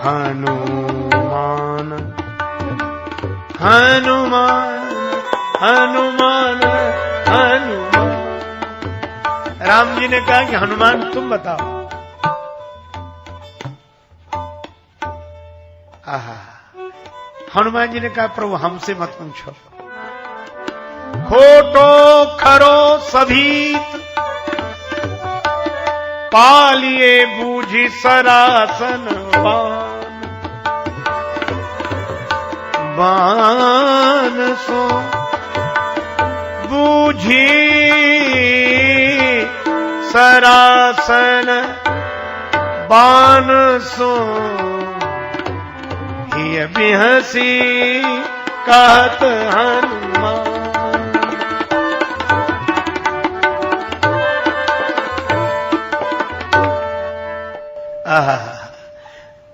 हनुमान, हनुमान हनुमान हनुमान। राम जी ने कहा कि हनुमान तुम बताओ। आहा, हनुमान जी ने कहा प्रभु हमसे मत पूछो। खोटो खरो सभीत पालिए बूझी सरासन बान, बान सो बूझी सरासन बान सो, हिय बिहसी कहत हनुमान।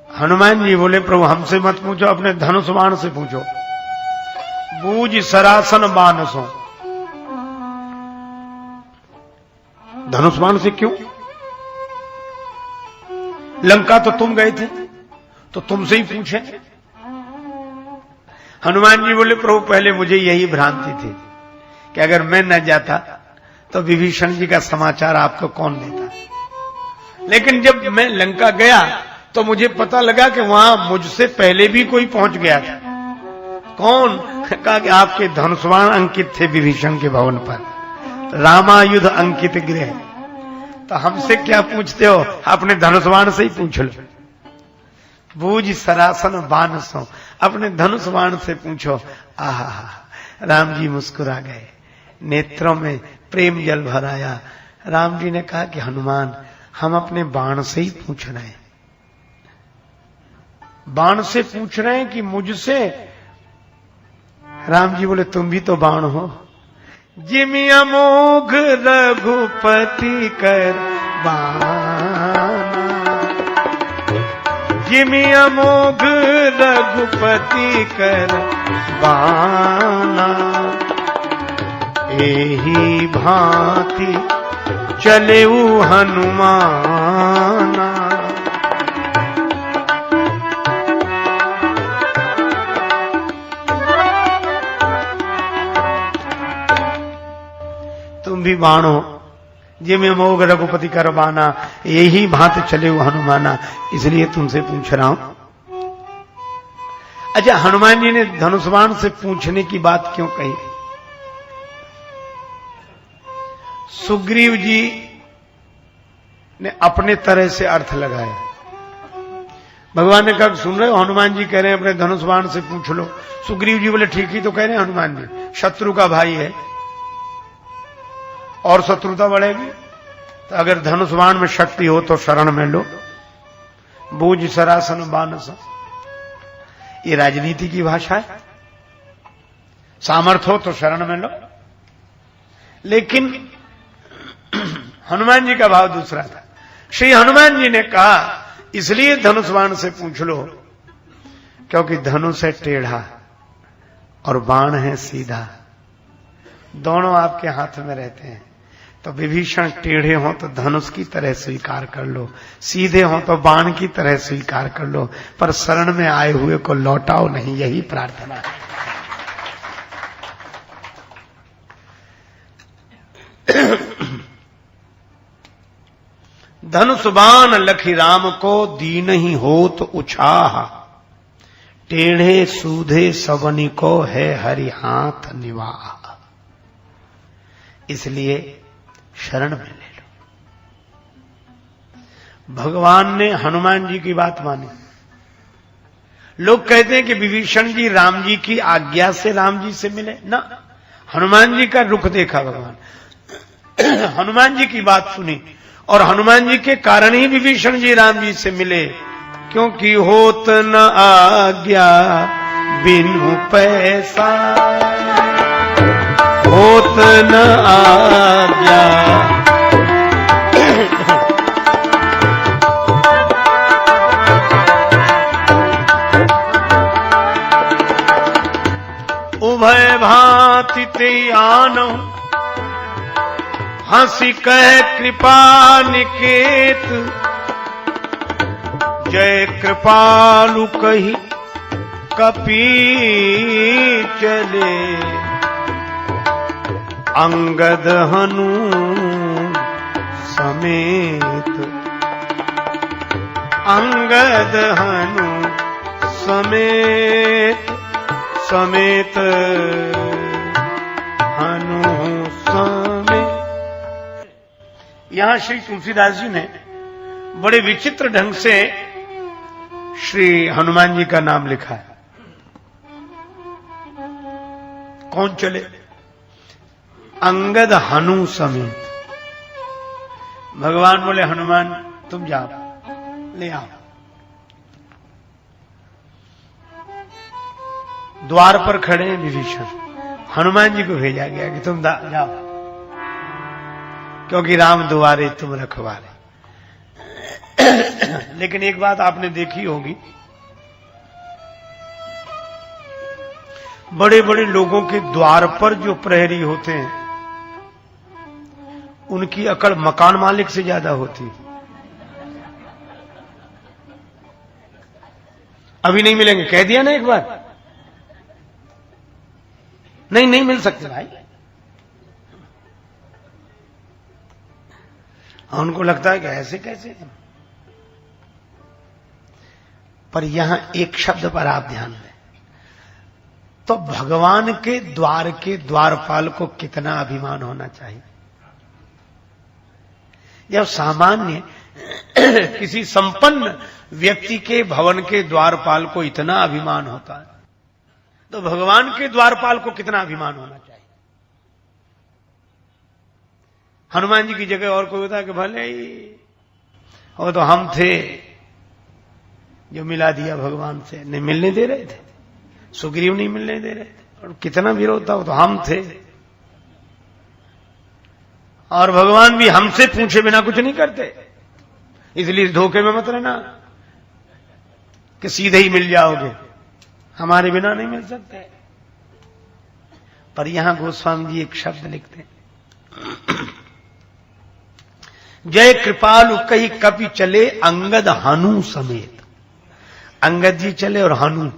हनुमान जी बोले प्रभु हमसे मत पूछो, अपने धनुष बाण से पूछो। बूझ सरासन बाण सो। धनुष बाण से क्यों? लंका तो तुम गए थे तो तुमसे ही पूछे। हनुमान जी बोले प्रभु पहले मुझे यही भ्रांति थी कि अगर मैं न जाता तो विभीषण जी का समाचार आपको कौन देता, लेकिन जब मैं लंका गया तो मुझे पता लगा कि वहां मुझसे पहले भी कोई पहुंच गया था। कौन? कहा कि आपके धनुष्बाण अंकित थे विभीषण के भवन पर, रामायुध अंकित गृह। तो हमसे क्या पूछते हो, अपने धनुष्बाण से ही पूछ लो। बूझ सरासन बाण सो, अपने धनुष्बाण से पूछो। आहा, राम जी मुस्कुरा गए, नेत्रों में प्रेम जल भर आया। राम जी ने कहा कि हनुमान हम अपने बाण से ही पूछ रहे हैं। बाण से पूछ रहे हैं कि मुझसे? राम जी बोले तुम भी तो बाण हो। जिमि अमोघ रघुपति कर बाना, जिमि अमोघ रघुपति कर बाना, एही भांति चलेऊ हनुमाना। तुम भी बाणो जिमे मोग रघुपति करवाना, यही भांति चले वो हनुमाना। इसलिए तुमसे पूछ रहा हूं। अच्छा, हनुमान जी ने धनुष बाण से पूछने की बात क्यों कही? सुग्रीव जी ने अपने तरह से अर्थ लगाया। भगवान ने कहा सुन रहे हो, हनुमान जी कह रहे हैं अपने धनुष बाण से पूछ लो। सुग्रीव जी बोले ठीक ही तो कह रहे हैं हनुमान जी, शत्रु का भाई है और शत्रुता बढ़ेगी। तो अगर धनुष बाण में शक्ति हो तो शरण में लो। बूझ सरासन बानस, ये राजनीति की भाषा है। सामर्थ्य हो तो शरण में लो। लेकिन हनुमान जी का भाव दूसरा था। श्री हनुमान जी ने कहा इसलिए धनुष बाण से पूछ लो क्योंकि धनुष है टेढ़ा और बाण है सीधा, दोनों आपके हाथ में रहते हैं। तो विभीषण टेढ़े हो तो धनुष की तरह स्वीकार कर लो, सीधे हो तो बाण की तरह स्वीकार कर लो, पर शरण में आए हुए को लौटाओ नहीं, यही प्रार्थना है। धनुष बाण लखी राम को दीन ही होत उछाह, टेढ़े सूधे सबनी को है हरि हाथ निवाह। इसलिए शरण में ले लो। भगवान ने हनुमान जी की बात मानी। लोग कहते हैं कि विभीषण जी राम जी की आज्ञा से राम जी से मिले ना, हनुमान जी का रुख देखा भगवान, हनुमान जी की बात सुनी और हनुमान जी के कारण ही विभीषण जी राम जी से मिले। क्योंकि होत न आज्ञा बिनु पैसा, होत न आज्ञा उभय भांति ते आनो, हंसी कह कृपा निकेत, जय कृपालु कही कपी चले, अंगद हनु समेत, अंगद हनु समेत, समेत हनु समेत। यहां श्री तुलसीदास जी ने बड़े विचित्र ढंग से श्री हनुमान जी का नाम लिखा है। कौन चले? अंगद हनु समेत। भगवान बोले हनुमान तुम जाओ, ले आओ। द्वार पर खड़े हैं विभीषण, हनुमान जी को भेजा गया कि तुम जाओ, क्योंकि राम द्वारे तुम रखवारे। लेकिन एक बात आपने देखी होगी, बड़े बड़े लोगों के द्वार पर जो प्रहरी होते हैं उनकी अकड़ मकान मालिक से ज्यादा होती। अभी नहीं मिलेंगे, कह दिया ना एक बार, नहीं मिल सकते भाई। उनको लगता है कि ऐसे कैसे। पर यहां एक शब्द पर आप ध्यान दें, तो भगवान के द्वारपाल को कितना अभिमान होना चाहिए। जब सामान्य किसी संपन्न व्यक्ति के भवन के द्वारपाल को इतना अभिमान होता है, तो भगवान के द्वारपाल को कितना अभिमान होना चाहिए। हनुमान जी की जगह और कोई होता है कि भले ही वो तो हम थे जो मिला दिया भगवान से, नहीं मिलने दे रहे थे, सुग्रीव नहीं मिलने दे रहे थे, और कितना विरोध था, वो तो हम थे। और भगवान भी हमसे पूछे बिना कुछ नहीं करते, इसलिए धोखे में मत रहना कि सीधे ही मिल जाओगे, हमारे बिना नहीं मिल सकते। पर यहां गोस्वामी जी एक शब्द लिखते हैं, जय कृपालु कही कपि चले अंगद हनु समेत। अंगद जी चले और हनु।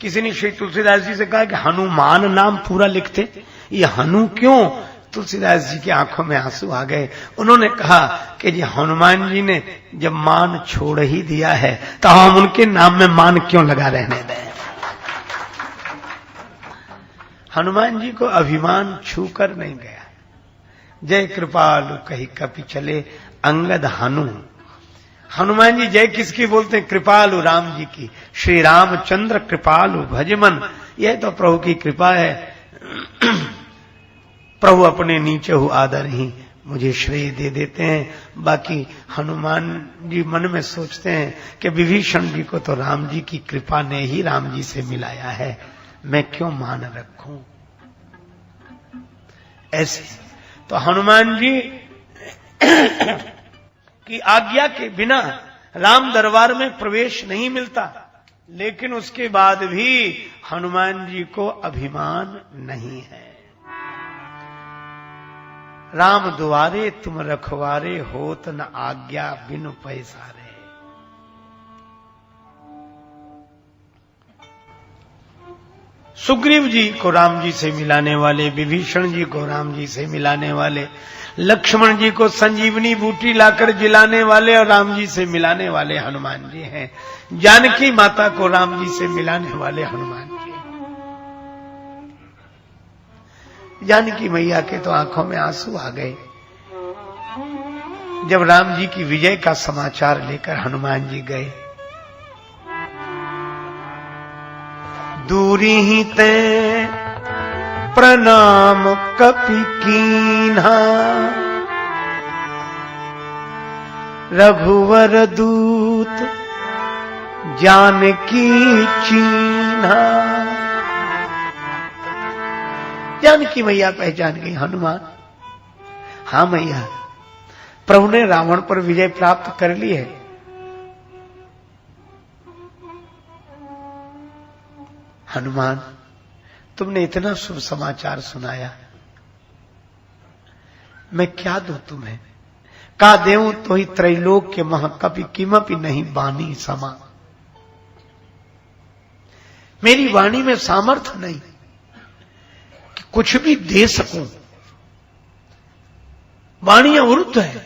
किसी ने श्री तुलसीदास जी से कहा कि हनुमान नाम पूरा लिखते, ये हनु क्यों? तुलसीदास जी की आंखों में आंसू आ गए। उन्होंने कहा कि जी हनुमान जी ने जब मान छोड़ ही दिया है तो हम उनके नाम में मान क्यों लगा रहने दें। हनुमान जी को अभिमान छूकर नहीं गया। जय कृपालु कही कपि चले अंगद हनु। हनुमान जी जय किसकी बोलते हैं? कृपालु राम जी की। श्री रामचंद्र कृपालु भजमन, यह तो प्रभु की कृपा है। प्रभु अपने नीचे हु आदर ही मुझे श्रेय दे देते हैं। बाकी हनुमान जी मन में सोचते हैं कि विभीषण जी को तो राम जी की कृपा ने ही राम जी से मिलाया है, मैं क्यों मान रखूं। ऐसे तो हनुमान जी की आज्ञा के बिना राम दरबार में प्रवेश नहीं मिलता, लेकिन उसके बाद भी हनुमान जी को अभिमान नहीं है। राम दुआरे तुम रखवारे, होत न आज्ञा बिनु पैसारे। सुग्रीव जी को राम जी से मिलाने वाले, विभीषण जी को राम जी से मिलाने वाले, लक्ष्मण जी को संजीवनी बूटी लाकर जिलाने वाले और राम जी से मिलाने वाले हनुमान जी हैं। जानकी माता को राम जी से मिलाने वाले हनुमान जी। जानकी मैया के तो आंखों में आंसू आ गए जब राम जी की विजय का समाचार लेकर हनुमान जी गए। दूरी ही ते प्रणाम कपि कीन्हा, रघुवर दूत जानकी चीन्हा। जानकी मैया पहचान गई हनुमान। हां मैया, प्रभु ने रावण पर विजय प्राप्त कर ली है। हनुमान, तुमने इतना शुभ समाचार सुनाया, मैं क्या दूं तुम्हें? का देऊं तो ही त्रैलोक के महाकपि किमपि नहीं बानी समा। मेरी वाणी में सामर्थ्य नहीं कि कुछ भी दे सकूं। वाणियां वृद्ध है।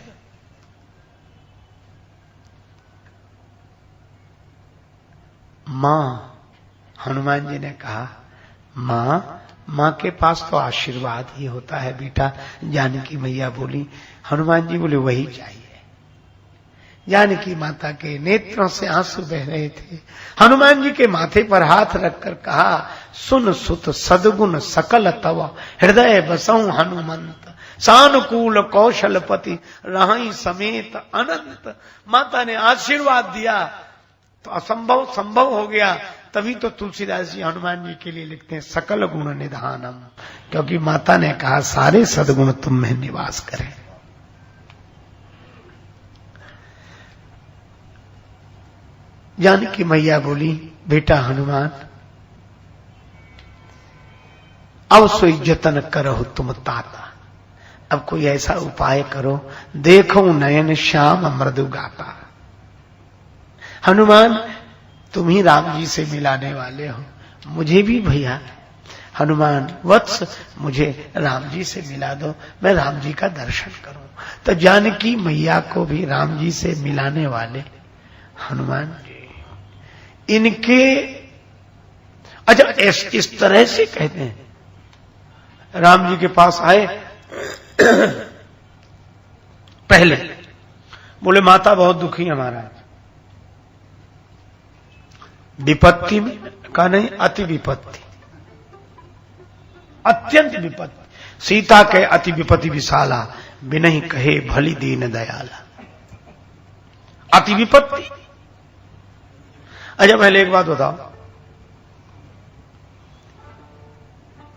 मां, हनुमान जी ने कहा, मां के पास तो आशीर्वाद ही होता है बेटा। जानकी मैया बोली। हनुमान जी बोले वही चाहिए। जानकी माता के नेत्रों से आंसू बह रहे थे। हनुमान जी के माथे पर हाथ रखकर कहा, सुन सुत सद्गुण सकल तव, हृदय बसऊं हनुमंत, सानुकूल कौशलपति रहाई समेत अनंत। माता ने आशीर्वाद दिया तो असंभव संभव हो गया। तभी तो तुलसीदास जी हनुमान जी के लिए लिखते हैं सकल गुण निधानम, क्योंकि माता ने कहा सारे सद्गुण तुम में निवास करें। जानकी मैया बोली, बेटा हनुमान, अब सोई जतन करहु तुम ताता। अब कोई ऐसा उपाय करो, देखो नयन श्याम मृदु गाता। हनुमान, तुम ही राम जी से मिलाने वाले हो, मुझे भी भैया हनुमान वत्स मुझे राम जी से मिला दो, मैं राम जी का दर्शन करूं। तो जानकी मैया को भी राम जी से मिलाने वाले हनुमान जी, इनके अच्छा इस तरह से कहते हैं। राम जी के पास आए, पहले बोले माता बहुत दुखी है महाराज, विपत्ति में का नहीं, अति विपत्ति, अत्यंत विपत्ति। सीता के अति विपत्ति विशाला, बिनहि कहे भली दीन दयाला। अति विपत्ति। अच्छा पहले एक बात बताओ,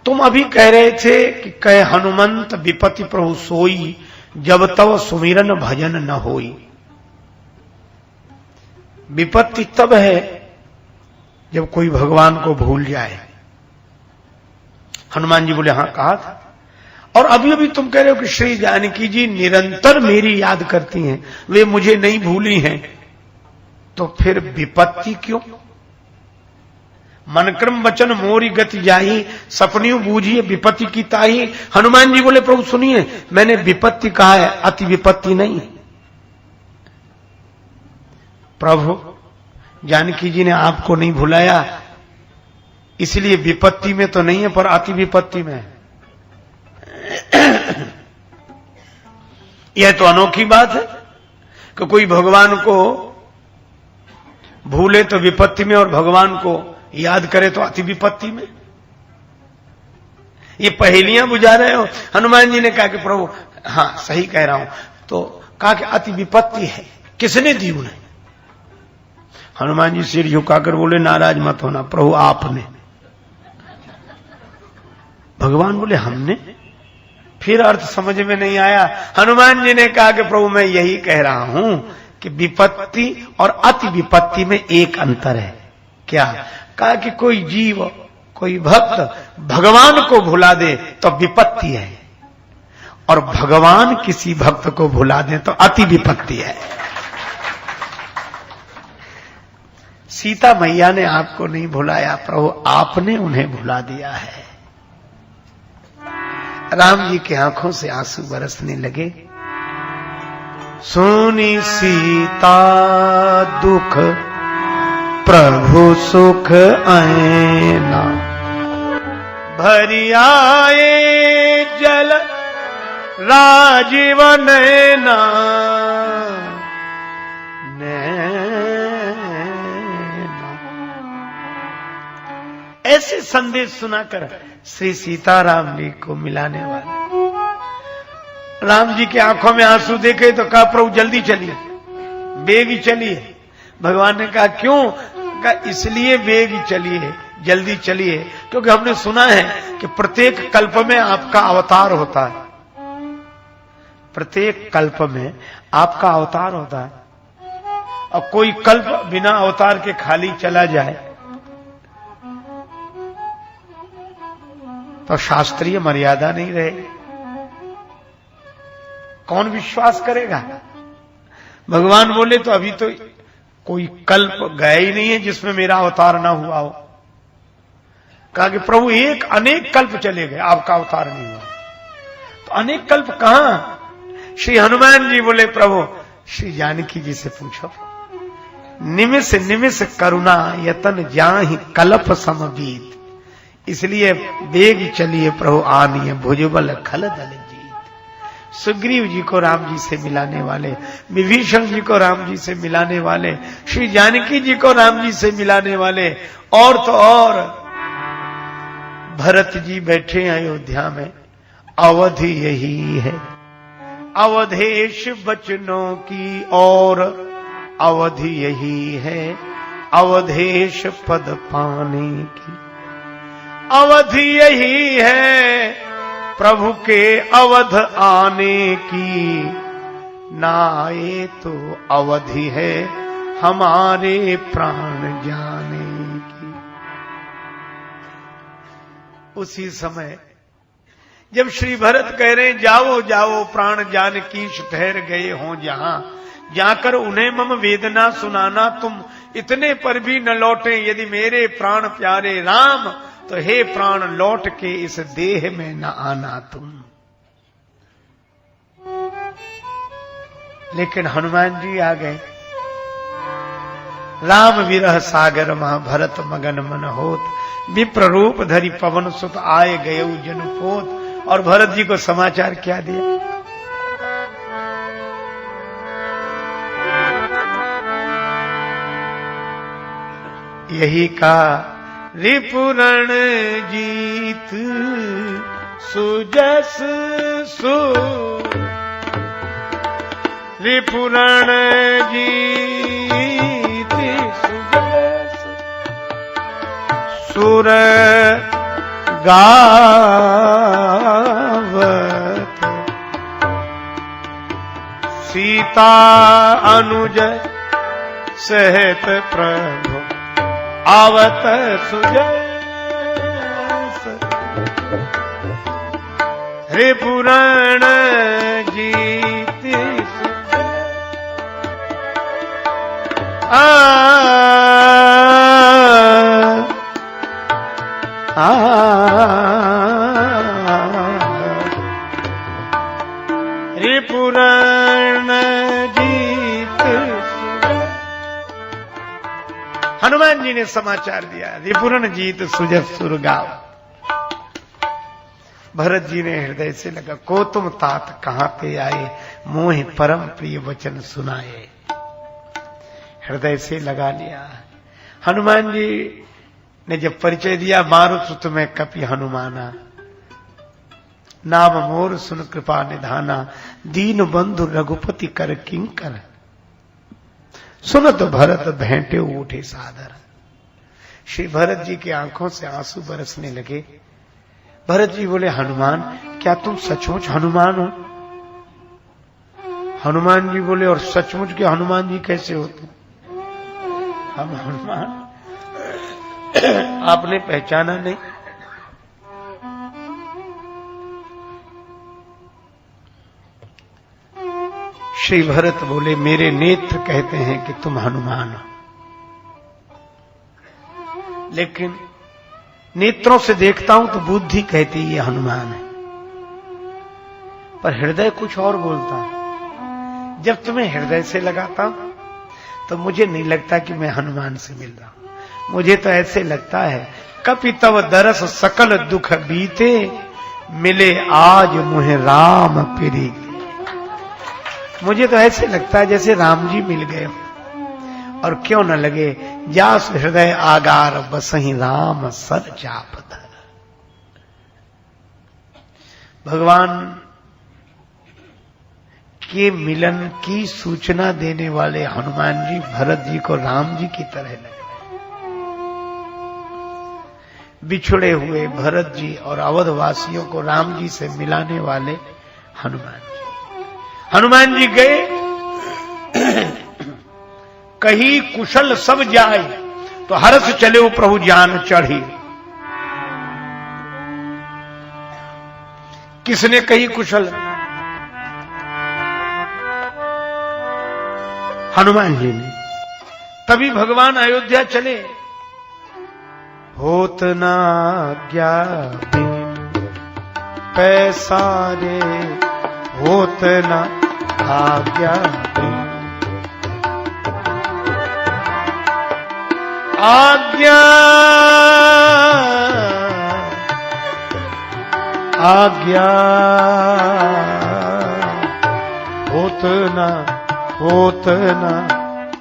तुम अभी कह रहे थे कि कहे हनुमंत विपत्ति प्रभु सोई, जब तब सुमिरन भजन न होई। विपत्ति तब है जब कोई भगवान को भूल जाए, हनुमान जी बोले हाँ कहा था। और अभी अभी तुम कह रहे हो कि श्री जानकी जी निरंतर मेरी याद करती हैं, वे मुझे नहीं भूली हैं, तो फिर विपत्ति क्यों? मन क्रम वचन मोरी गति जाही, सपनियों बूझिए विपत्ति की ताही। हनुमान जी बोले प्रभु सुनिए, मैंने विपत्ति कहा है, अति विपत्ति नहीं। प्रभु जानकी जी ने आपको नहीं भुलाया, इसलिए विपत्ति में तो नहीं है, पर अति विपत्ति में है। यह तो अनोखी बात है कि कोई भगवान को भूले तो विपत्ति में, और भगवान को याद करे तो अति विपत्ति में। ये पहेलियां बुझा रहे हो। हनुमान जी ने कहा कि प्रभु हाँ सही कह रहा हूं, तो कहा कि अति विपत्ति है, किसने दी उन्हें? हनुमान जी सिर झुकाकर बोले नाराज मत होना प्रभु, आपने। भगवान बोले हमने? फिर अर्थ समझ में नहीं आया। हनुमान जी ने कहा कि प्रभु मैं यही कह रहा हूं कि विपत्ति और अति विपत्ति में एक अंतर है। क्या? कहा कि कोई जीव, कोई भक्त भगवान को भुला दे तो विपत्ति है, और भगवान किसी भक्त को भुला दे तो अति विपत्ति है। सीता मैया ने आपको नहीं भुलाया प्रभु, आपने उन्हें भुला दिया है। राम जी की आंखों से आंसू बरसने लगे। सुनी सीता दुख प्रभु सुख ऐना, भरी आए जल राजीव नैना, ऐसे संदेश सुनाकर श्री सीताराम जी को मिलाने वाले राम जी की आंखों में आंसू देखे तो कहा प्रभु जल्दी चलिए, बेग चलिए। भगवान ने कहा क्यों? कहा इसलिए बेग चलिए, जल्दी चलिए, क्योंकि हमने सुना है कि प्रत्येक कल्प में आपका अवतार होता है। प्रत्येक कल्प में आपका अवतार होता है, और कोई कल्प बिना अवतार के खाली चला जाए तो शास्त्रीय मर्यादा नहीं रहेगी। कौन विश्वास करेगा? भगवान बोले तो अभी तो कोई कल्प गया ही नहीं है जिसमें मेरा अवतार ना हुआ हो। कहा कि प्रभु एक अनेक कल्प चले गए, आपका अवतार नहीं हुआ। तो अनेक कल्प कहां? श्री हनुमान जी बोले प्रभु श्री जानकी जी से पूछो। निमिष निमिष करुणा यतन जाहि कल्प समबीत, इसलिए बेग चलिए प्रभु आनिए भुजबल खल दल जीत। सुग्रीव जी को राम जी से मिलाने वाले, विभीषण जी को राम जी से मिलाने वाले, श्री जानकी जी को राम जी से मिलाने वाले, और तो और भरत जी बैठे अयोध्या में। अवधि यही है, अवधेश बचनों की, और अवधि यही है अवधेश पद पाने की। अवधि यही है प्रभु के अवध आने की, नाए तो अवधि है हमारे प्राण जाने की। उसी समय जब श्री भरत कह रहे जाओ जाओ प्राण जानकीश ठहर गए हो जहां, जाकर उन्हें मम वेदना सुनाना, तुम इतने पर भी न लौटे यदि मेरे प्राण प्यारे राम, तो हे प्राण लौट के इस देह में न आना तुम। लेकिन हनुमान जी आ गए। राम विरह सागर महा भरत मगन मन होत, विप्र रूप धरि पवन सुत आए गए जन पोत। और भरत जी को समाचार क्या दिया? यही कहा रिपुरण जीत सुजस सु, रिपुरण जीत सुजस सुर गावत, सीता अनुज सहित प्रभु आवत सुजस। रे पुराण जीत रे पुराण जीत। हनुमान जी ने समाचार दिया, रिपुरण जीत सुजस सुरगाव। भरत जी ने हृदय से लगा, को तुम तात कहां पे आए, मोह परम प्रिय वचन सुनाए। हृदय से लगा लिया। हनुमान जी ने जब परिचय दिया, मारुत तुम्हें कपि हनुमाना, नाम मोर सुन कृपा निधाना, दीन बंधु रघुपति कर किंकर, सुनत भरत भेंटे उठे सादर। श्री भरत जी की आंखों से आंसू बरसने लगे। भरत जी बोले, हनुमान क्या तुम सचमुच हनुमान हो? हनुमान जी बोले, और सचमुच के हनुमान जी कैसे होते? हम हनुमान आपने पहचाना नहीं? श्री भरत बोले, मेरे नेत्र कहते हैं कि तुम हनुमान हो, लेकिन नेत्रों से देखता हूं तो बुद्धि कहती ये हनुमान है, पर हृदय कुछ और बोलता है। जब तुम्हें हृदय से लगाता हूं तो मुझे नहीं लगता कि मैं हनुमान से मिल रहा हूं। मुझे तो ऐसे लगता है, कपि तव दरस सकल दुख बीते, मिले आज मुहे राम प्रीति। मुझे तो ऐसे लगता है जैसे राम जी मिल गए, और क्यों न लगे, जास हृदय आगार बसहि राम सर चाप धर। भगवान के मिलन की सूचना देने वाले हनुमान जी भरत जी को राम जी की तरह लग रहे। बिछुड़े हुए भरत जी और अवधवासियों को राम जी से मिलाने वाले हनुमान जी। हनुमान जी गए, कही कुशल सब जाए, तो हर्ष चले प्रभु जान चढ़ी। किसने कही कुशल? हनुमान जी ने। तभी भगवान अयोध्या चले। होत ना आज्ञा बिन पैसारे, होत ना आज्ञा बिन आज्ञा, आज्ञा होत ना, होत ना,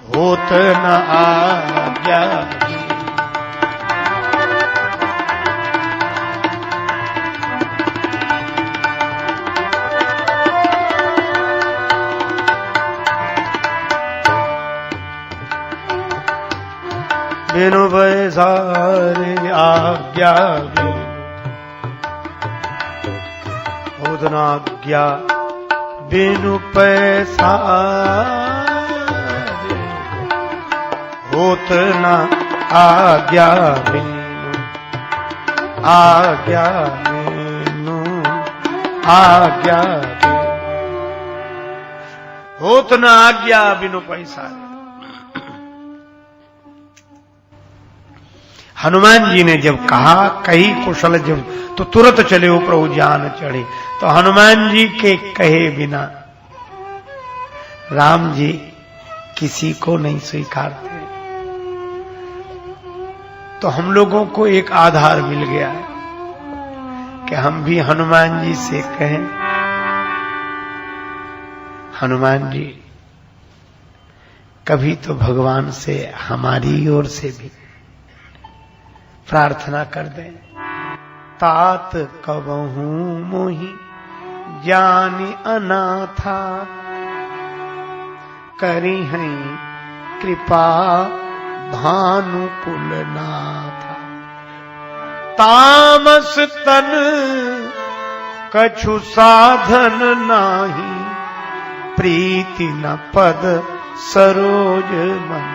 होत ना आज्ञा। बिनु पैसारे आज्ञा बिनु, होत ना आज्ञा बिनु पैसारे, होत ना आज्ञा बिनु, आज्ञा बिनु, आज्ञा बिनु, होत ना आज्ञा बिनु पैसारे। हनुमान जी ने जब कहा कही कुशल जब, तो तुरंत चले वो प्रभु जान चढ़े। तो हनुमान जी के कहे बिना राम जी किसी को नहीं स्वीकारते। तो हम लोगों को एक आधार मिल गया है कि हम भी हनुमान जी से कहें, हनुमान जी कभी तो भगवान से हमारी ओर से भी प्रार्थना कर दें। तात कबहू मोहि जानि अनाथा, करी हैं कृपा भानुकुल नाथा। तामस तन कछु साधन नाही, प्रीति न पद सरोज मन।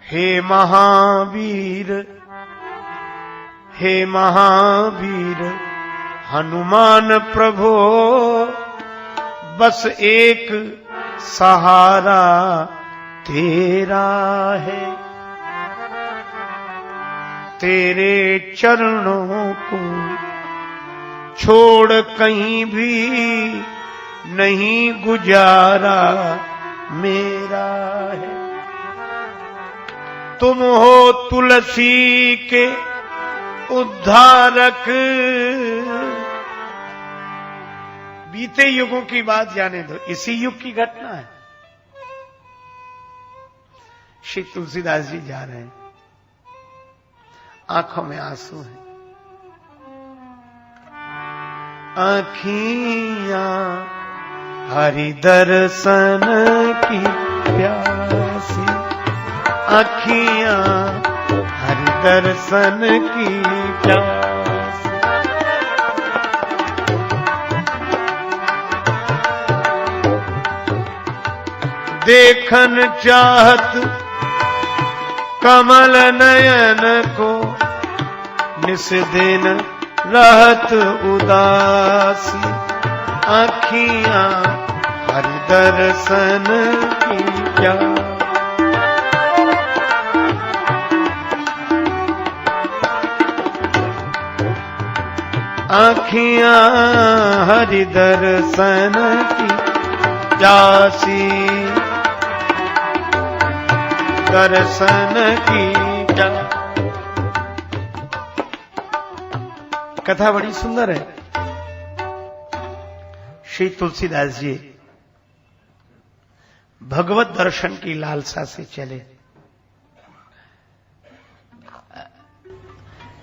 हे महावीर हे महावीर हनुमान प्रभो, बस एक सहारा तेरा है, तेरे चरणों को छोड़ कहीं भी नहीं गुजारा मेरा है। तुम हो तुलसी के उद्धारक। बीते युगों की बात जाने दो, इसी युग की घटना है। श्री तुलसीदास जी जा रहे हैं, आंखों में आंसू हैं। आँखियां हरि दर्शन की प्यासी, आँखियां हरि दर्शन की प्यासी। देखन चाहत कमल नयन को, निस दिन रहत उदासी। आँखियां हरि दर्शन की प्यासी। आँखियां हरि दर्शन की प्यासी, दर्शन की प्यासी। कथा बड़ी सुंदर है। श्री तुलसीदास जी भगवत दर्शन की लालसा से चले।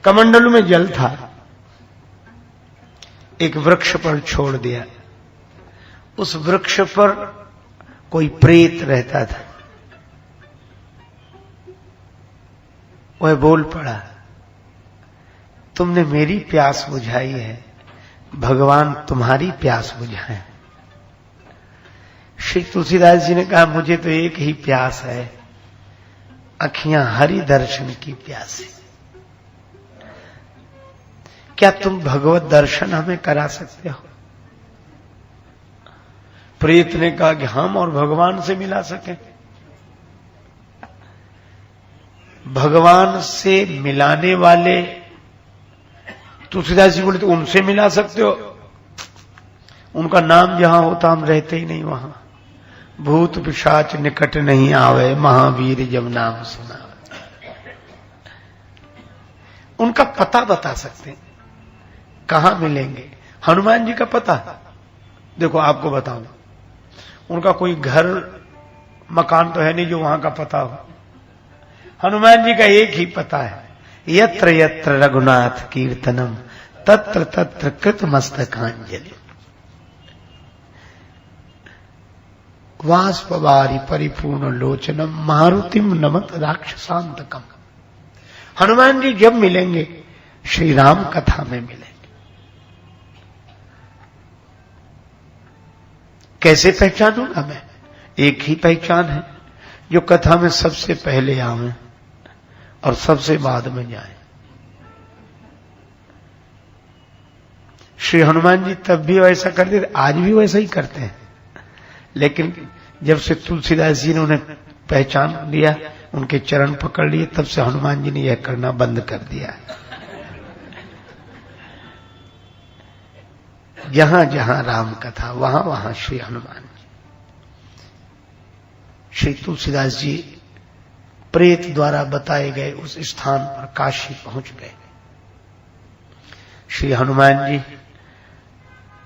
कमंडलू में जल था, एक वृक्ष पर छोड़ दिया। उस वृक्ष पर कोई प्रेत रहता था। वह बोल पड़ा, तुमने मेरी प्यास बुझाई है, भगवान तुम्हारी प्यास बुझाए। श्री तुलसीदास जी ने कहा, मुझे तो एक ही प्यास है, अखियां हरि दर्शन की प्यास है। क्या तुम भगवत दर्शन हमें करा सकते हो? प्रेत ने कहा कि हम और भगवान से मिला सके। भगवान से मिलाने वाले तुलसीदास जी बोले, तो उनसे मिला सकते हो? उनका नाम जहां होता हम रहते ही नहीं वहां। भूत पिशाच निकट नहीं आवे, महावीर जब नाम सुना। उनका पता बता सकते हैं, कहां मिलेंगे। हनुमान जी का पता देखो, आपको बताऊं, उनका कोई घर मकान तो है नहीं जो वहां का पता हो। हनुमान जी का एक ही पता है, यत्र यत्र रघुनाथ कीर्तनम तत्र तत्र कृत मस्तकांजलि। वाष्पवारि परिपूर्ण लोचनम मारुतिम नमत राक्षसांतकम। हनुमान जी जब मिलेंगे श्री राम कथा में मिलेंगे। कैसे पहचानूंगा मैं? एक ही पहचान है, जो कथा में सबसे पहले आवे और सबसे बाद में जाए। श्री हनुमान जी तब भी वैसा करते थे, आज भी वैसा ही करते हैं। लेकिन जब से तुलसीदास जी ने उन्हें पहचान लिया, उनके चरण पकड़ लिए, तब से हनुमान जी ने यह करना बंद कर दिया। जहां जहां राम कथा, वहां वहां श्री हनुमान जी। श्री तुलसीदास जी प्रेत द्वारा बताए गए उस स्थान पर काशी पहुंच गए। श्री हनुमान जी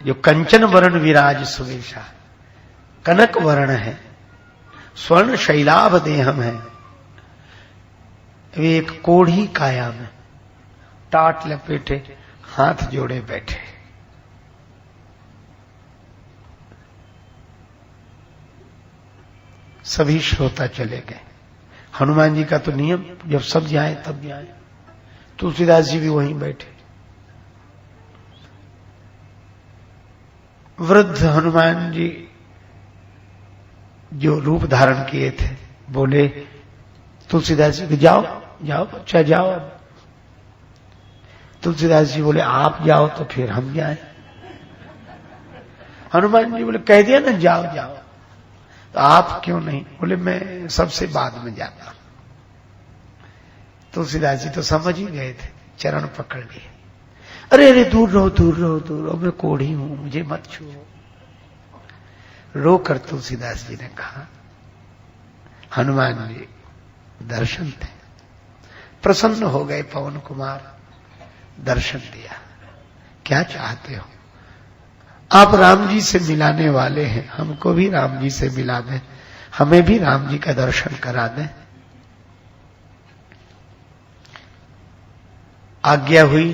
जो कंचन वर्ण विराज सुवेशा, कनक वर्ण है, स्वर्ण शैलाभ देहम है, वे एक कोढ़ी काया में टाट लपेटे हाथ जोड़े बैठे। सभी श्रोता चले गए। हनुमान जी का तो नियम, जब सब जाए तब जाए। तुलसीदास जी भी वहीं बैठे। वृद्ध हनुमान जी जो रूप धारण किए थे, बोले तुलसीदास जी, जाओ जाओ बच्चा जाओ। तुलसीदास जी बोले आप जाओ तो फिर हम जाए। हनुमान जी बोले कह दिया ना जाओ जाओ, तो आप क्यों नहीं? बोले मैं सबसे बाद में जाता हूं। तुलसीदास जी तो समझ ही गए थे, चरण पकड़ लिए। अरे अरे दूर रहो दूर रहो दूर रहो, मैं कोढ़ी हूं, मुझे मत छुओ। रोकर तुलसीदास जी ने कहा, हनुमान जी दर्शन थे, प्रसन्न हो गए पवन कुमार, दर्शन दिया। क्या चाहते हो? आप राम जी से मिलाने वाले हैं, हमको भी राम जी से मिला दें, हमें भी राम जी का दर्शन करा दें। आज्ञा हुई,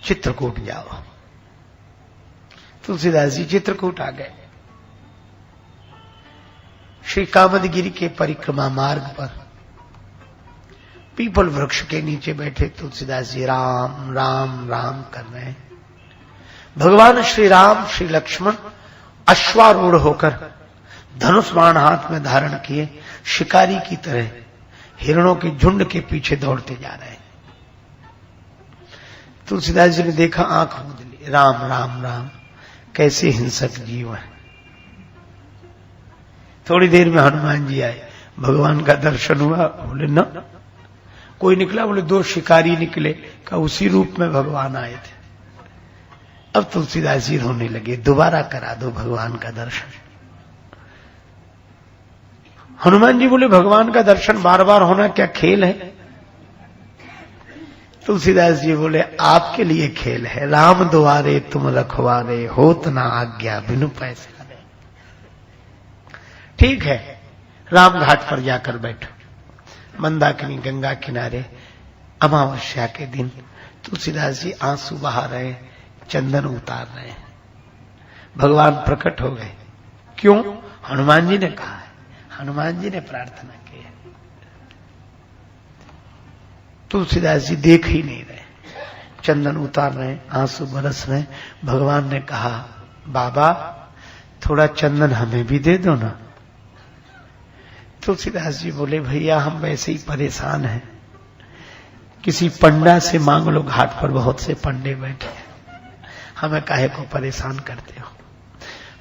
चित्रकूट जाओ। तुलसीदास जी चित्रकूट आ गए। श्री कामदगिरी के परिक्रमा मार्ग पर पीपल वृक्ष के नीचे बैठे तुलसीदास जी राम राम राम कर रहे हैं। भगवान श्री राम श्री लक्ष्मण अश्वारूढ़ होकर धनुष बाण हाथ में धारण किए शिकारी की तरह हिरणों के झुंड के पीछे दौड़ते जा रहे हैं। तुलसीदास जी ने देखा, आंख मूंद ली, राम राम राम, कैसे हिंसक जीव है। थोड़ी देर में हनुमान जी आए, भगवान का दर्शन हुआ। बोले ना कोई निकला? बोले दो शिकारी निकले, का उसी रूप में भगवान आए थे। अब तुलसीदास जी रोने लगे, दोबारा करा दो भगवान का दर्शन। हनुमान जी बोले भगवान का दर्शन बार बार होना क्या खेल है? तुलसीदास जी बोले आपके लिए खेल है, राम द्वारे तुम रखवारे, होत ना आज्ञा बिनु पैसे। ठीक है, राम घाट पर जाकर बैठो। मंदाकिनी गंगा किनारे अमावस्या के दिन तुलसीदास जी आंसू बहा रहे, चंदन उतार रहे हैं। भगवान प्रकट हो गए। क्यों? हनुमान जी ने कहा है, हनुमान जी ने प्रार्थना की है। तुलसीदास जी देख ही नहीं रहे, चंदन उतार रहे, आंसू बरस रहे। भगवान ने कहा, बाबा थोड़ा चंदन हमें भी दे दो ना। तुलसीदास जी बोले भैया हम वैसे ही परेशान हैं, किसी पंडा से मांग लो, घाट पर बहुत से पंडे बैठे हैं, हमें काहे को परेशान करते हो।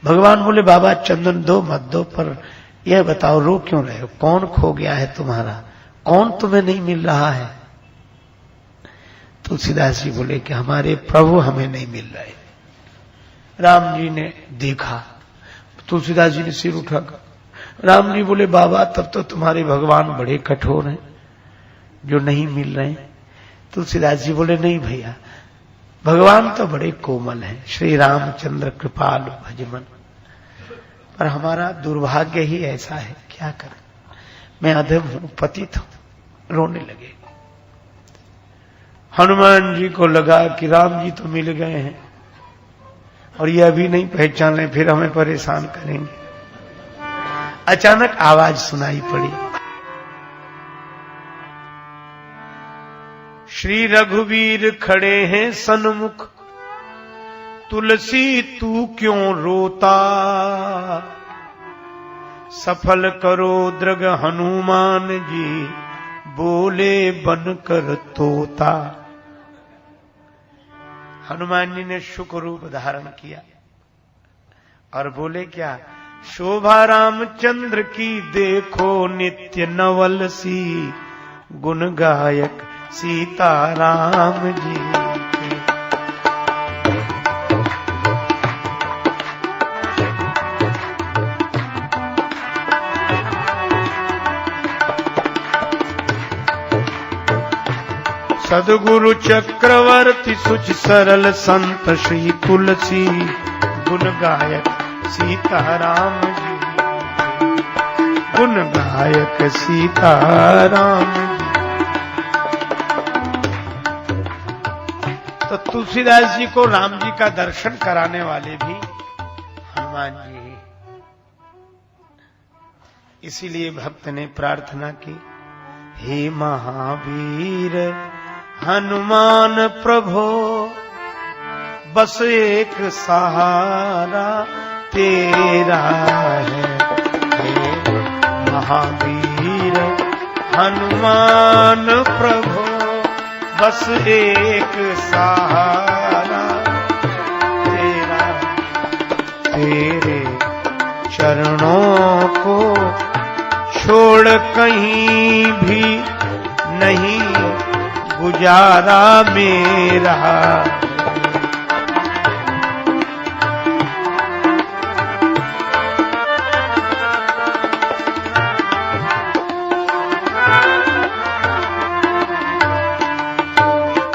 भगवान बोले बाबा चंदन दो मत दो, पर यह बताओ रो क्यों रहे हो? कौन खो गया है तुम्हारा? कौन तुम्हें नहीं मिल रहा है? तुलसीदास जी बोले कि हमारे प्रभु हमें नहीं मिल रहे। राम जी ने देखा, तुलसीदास जी ने सिर उठाकर, राम जी बोले बाबा तब तो तुम्हारे भगवान बड़े कठोर हैं जो नहीं मिल रहे। तुलसीदास जी बोले नहीं भैया, भगवान तो बड़े कोमल हैं, श्री रामचंद्र कृपालु भजमन, पर हमारा दुर्भाग्य ही ऐसा है, क्या करें, मैं अधम हूं, पतित हूं। रोने लगे। हनुमान जी को लगा कि राम जी तो मिल गए हैं और ये अभी नहीं पहचान रहे, फिर हमें परेशान करेंगे। अचानक आवाज सुनाई पड़ी, श्री रघुवीर खड़े हैं सन्मुख, तुलसी तू क्यों रोता, सफल करो दृग हनुमान जी, बोले बनकर तोता। हनुमान जी ने शुक रूप धारण किया और बोले क्या, शोभा रामचंद्र की देखो नित्य नवल सी, गुण गायक सीताराम जी। सदगुरु चक्रवर्ती सुच सरल संत श्री तुलसी, गुण गायक सीताराम जी, गुण गायक सीताराम जी। तो तुलसीदास जी को राम जी का दर्शन कराने वाले भी हनुमान जी ही। इसीलिए भक्त ने प्रार्थना की, हे महावीर हनुमान प्रभो, बस एक सहारा तेरा है, हे महावीर हनुमान प्रभो, बस एक सहारा तेरा, तेरे चरणों को छोड़ कहीं भी नहीं गुजारा मेरा।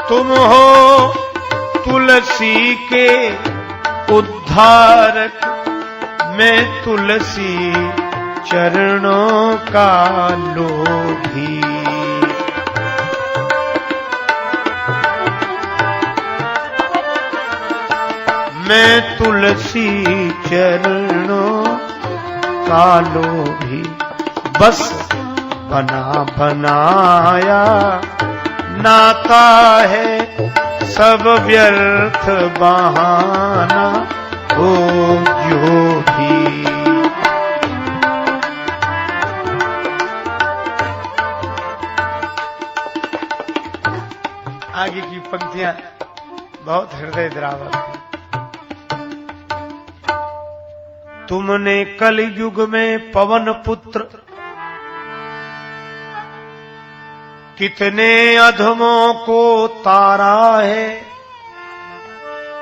तुम हो तुलसी के उद्धारक, मैं तुलसी चरणों का लोभी। मैं तुलसी चरणों का लोभी, बस बना बनाया नाता है सब व्यर्थ बहाना हो जो भी। आगे की पंक्तियां बहुत हृदय द्रावक हैं। तुमने कलयुग में पवन पुत्र कितने अधमों को तारा है,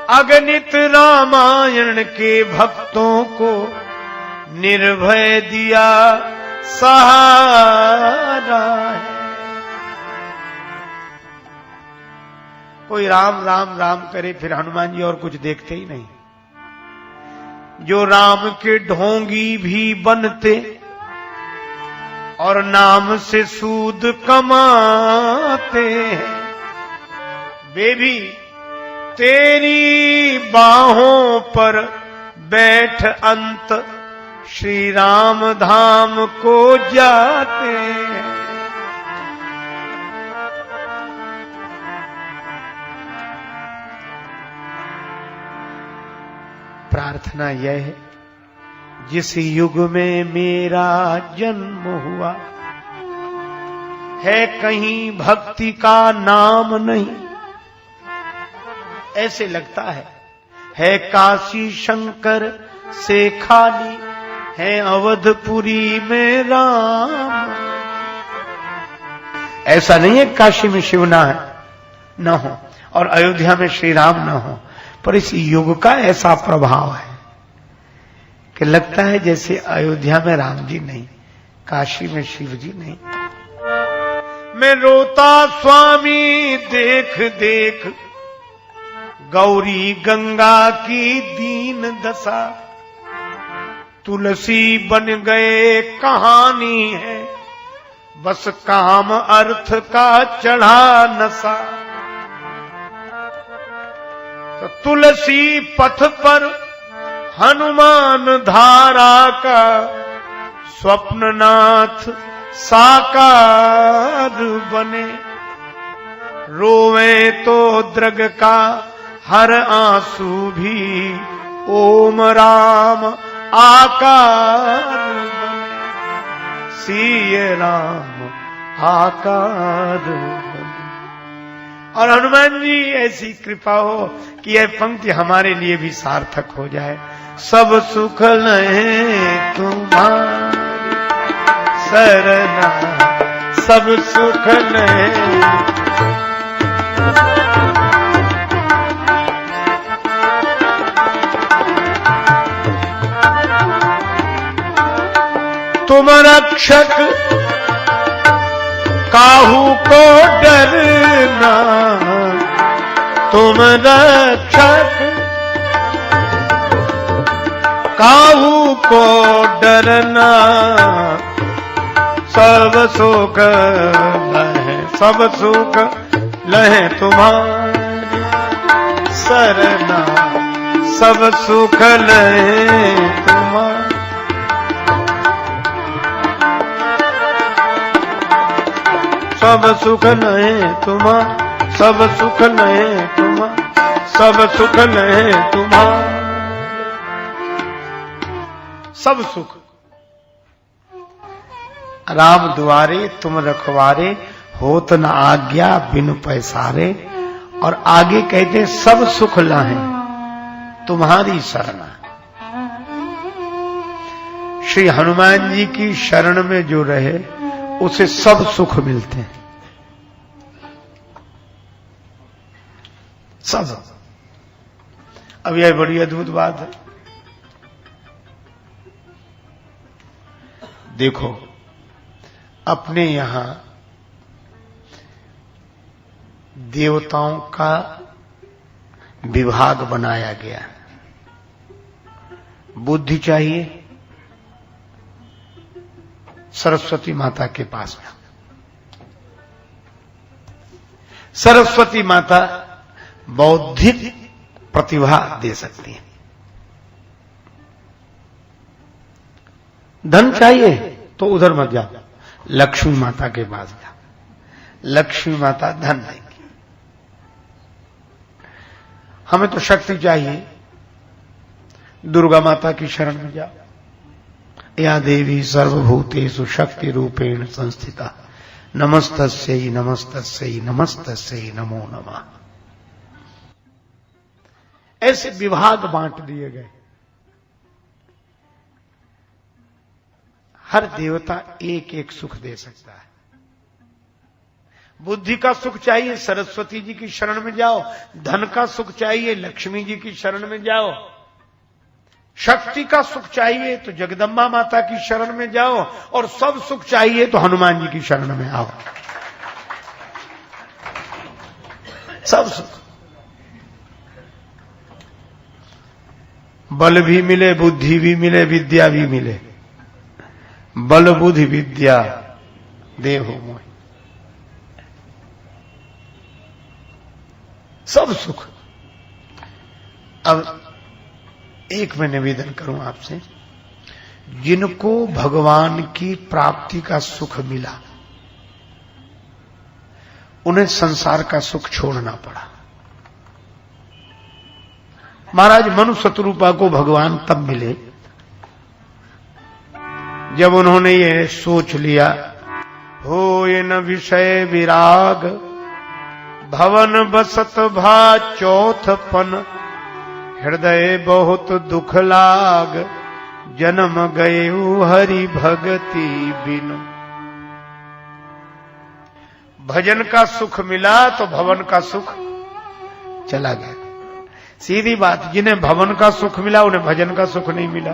अगणित रामायण के भक्तों को निर्भय दिया सहारा है। कोई राम राम राम करे फिर हनुमान जी और कुछ देखते ही नहीं। जो राम के ढोंगी भी बनते और नाम से सूद कमाते हैं, वे भी तेरी बाहों पर बैठ अंत श्री राम धाम को जाते हैं। प्रार्थना यह है, जिस युग में मेरा जन्म हुआ है कहीं भक्ति का नाम नहीं। ऐसे लगता है काशी शंकर से खाली, है अवधपुरी में राम। ऐसा नहीं है काशी में शिव न हो और अयोध्या में श्री राम न हो, पर इस युग का ऐसा प्रभाव है कि लगता है जैसे अयोध्या में राम जी नहीं, काशी में शिव जी नहीं। मैं रोता स्वामी देख देख गौरी गंगा की दीन दशा, तुलसी बन गए कहानी है, बस काम अर्थ का चढ़ा नशा। तो तुलसी पथ पर हनुमान धारा का स्वप्ननाथ साकार बने, रोवे तो द्रग का हर आंसू भी ओम राम आकार बने, सिय राम आकार बने। और हनुमान जी ऐसी कृपा हो कि यह पंक्ति हमारे लिए भी सार्थक हो जाए। सब सुख लहे तुम्हारी सरना, सब सुख लहे तुम रक्षक काहू को डरना, तुम रक्षक काहू को डरना, सब सुख लहे, सब सुख लहे तुम्हारी सरना, सब सुख लहे तुम्हारी। सब सुख लहे तुम्हारा, सब सुख लहे तुम्हारा, सब सुख लहे तुम्हारा, सब सुख। राम दुआरे तुम रखवारे, होत न आज्ञा बिन पैसारे, और आगे कहते सब सुख लाहे तुम्हारी शरण। श्री हनुमान जी की शरण में जो रहे उसे सब सुख मिलते हैं, सब। अब यह बड़ी अद्भुत बात है। देखो अपने यहां देवताओं का विभाग बनाया गया। बुद्धि चाहिए, सरस्वती माता के पास में। सरस्वती माता बौद्धिक प्रतिभा दे सकती है। धन चाहिए तो उधर मत जाओ, लक्ष्मी माता के पास जाओ, लक्ष्मी माता धन देंगी। हमें तो शक्ति चाहिए, दुर्गा माता की शरण में जाओ। या देवी सर्वभूतेषु शक्ति रूपेण संस्थिता, नमस्तस्यै नमस्तस्यै नमस्तस्यै नमो नमः। ऐसे विभाग बांट दिए गए। हर देवता एक एक सुख दे सकता है। बुद्धि का सुख चाहिए, सरस्वती जी की शरण में जाओ। धन का सुख चाहिए, लक्ष्मी जी की शरण में जाओ। शक्ति का सुख चाहिए तो जगदम्बा माता की शरण में जाओ, और सब सुख चाहिए तो हनुमान जी की शरण में आओ। सब सुख, बल भी मिले, बुद्धि भी मिले, विद्या भी मिले। बल बुद्धि विद्या देहो मोहि, सब सुख। अब एक मैं निवेदन करूं आपसे, जिनको भगवान की प्राप्ति का सुख मिला उन्हें संसार का सुख छोड़ना पड़ा। महाराज मनु शत्रुपा को भगवान तब मिले जब उन्होंने ये सोच लिया, होय न विषय विराग, भवन बसत भा चौथपन, हृदय बहुत दुख लाग, जन्म गए हरि भगति बिनु। भजन का सुख मिला तो भवन का सुख चला गया। सीधी बात, जिन्हें भवन का सुख मिला उन्हें भजन का सुख नहीं मिला।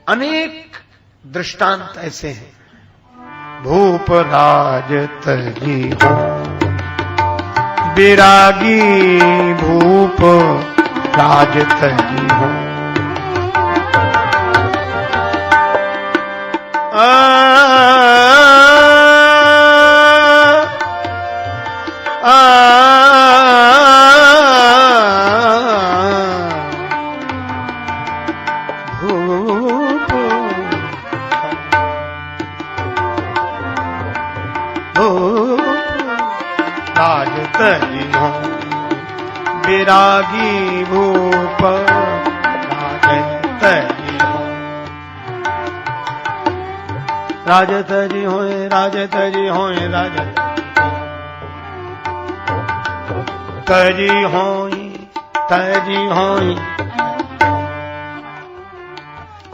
अनेक दृष्टांत ऐसे हैं। भूप राज तजी हो विरागी, भूप राज तजी हो विरागी भूप राजतजी होए, राजतजी होए, राजतजी होई, तजी होई।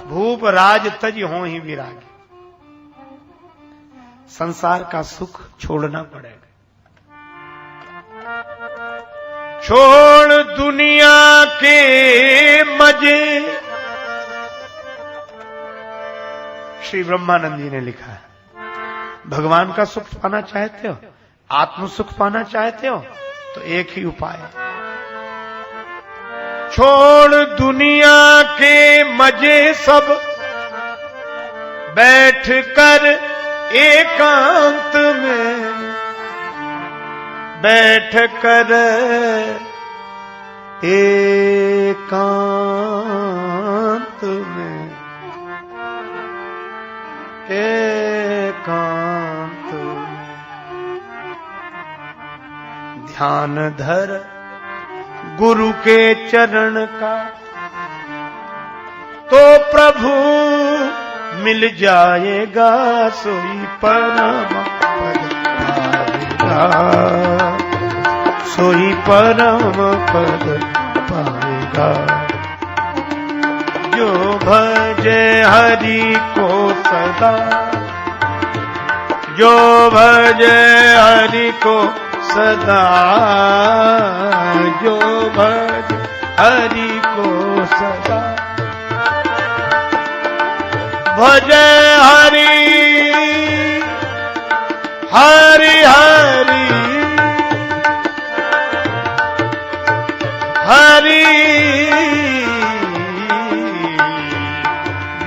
भूप राज तज होई विरागी। संसार का सुख छोड़ना पड़ेगा। छोड़ दुनिया के मजे, श्री ब्रह्मानंद जी ने लिखा है। भगवान का सुख पाना चाहते हो, आत्म सुख पाना चाहते हो, तो एक ही उपाय है। छोड़ दुनिया के मजे सब, बैठ कर एकांत में, बैठ कर एकांत में, एकांत में ध्यान धर गुरु के चरण का, तो प्रभु मिल जाएगा सोई परम पद पाएगा, सोई परम पद पाएगा। जो भजे हरि को सदा, जो भजे हरि को सदा, जो भजे हरि को सदा, भजे हरि हरि हरि हरि,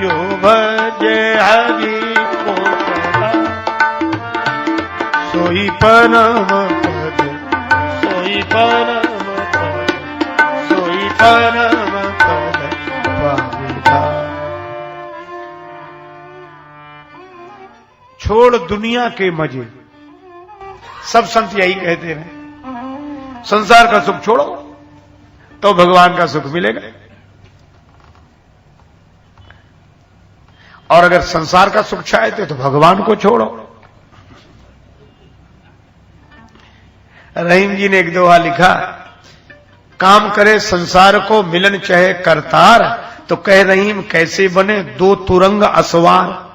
जो भजे हरि को सदा, सोई परम पद, सोई परम पद, सोई परम पद पाएगा। छोड़ दुनिया के मजे, सब संत यही कहते हैं, संसार का सुख छोड़ो तो भगवान का सुख मिलेगा। और अगर संसार का सुख चाहते तो भगवान को छोड़ो। रहीम जी ने एक दोहा लिखा, काम करे संसार को मिलन चाहे करतार, तो कह रहीम कैसे बने दो तुरंग असवार।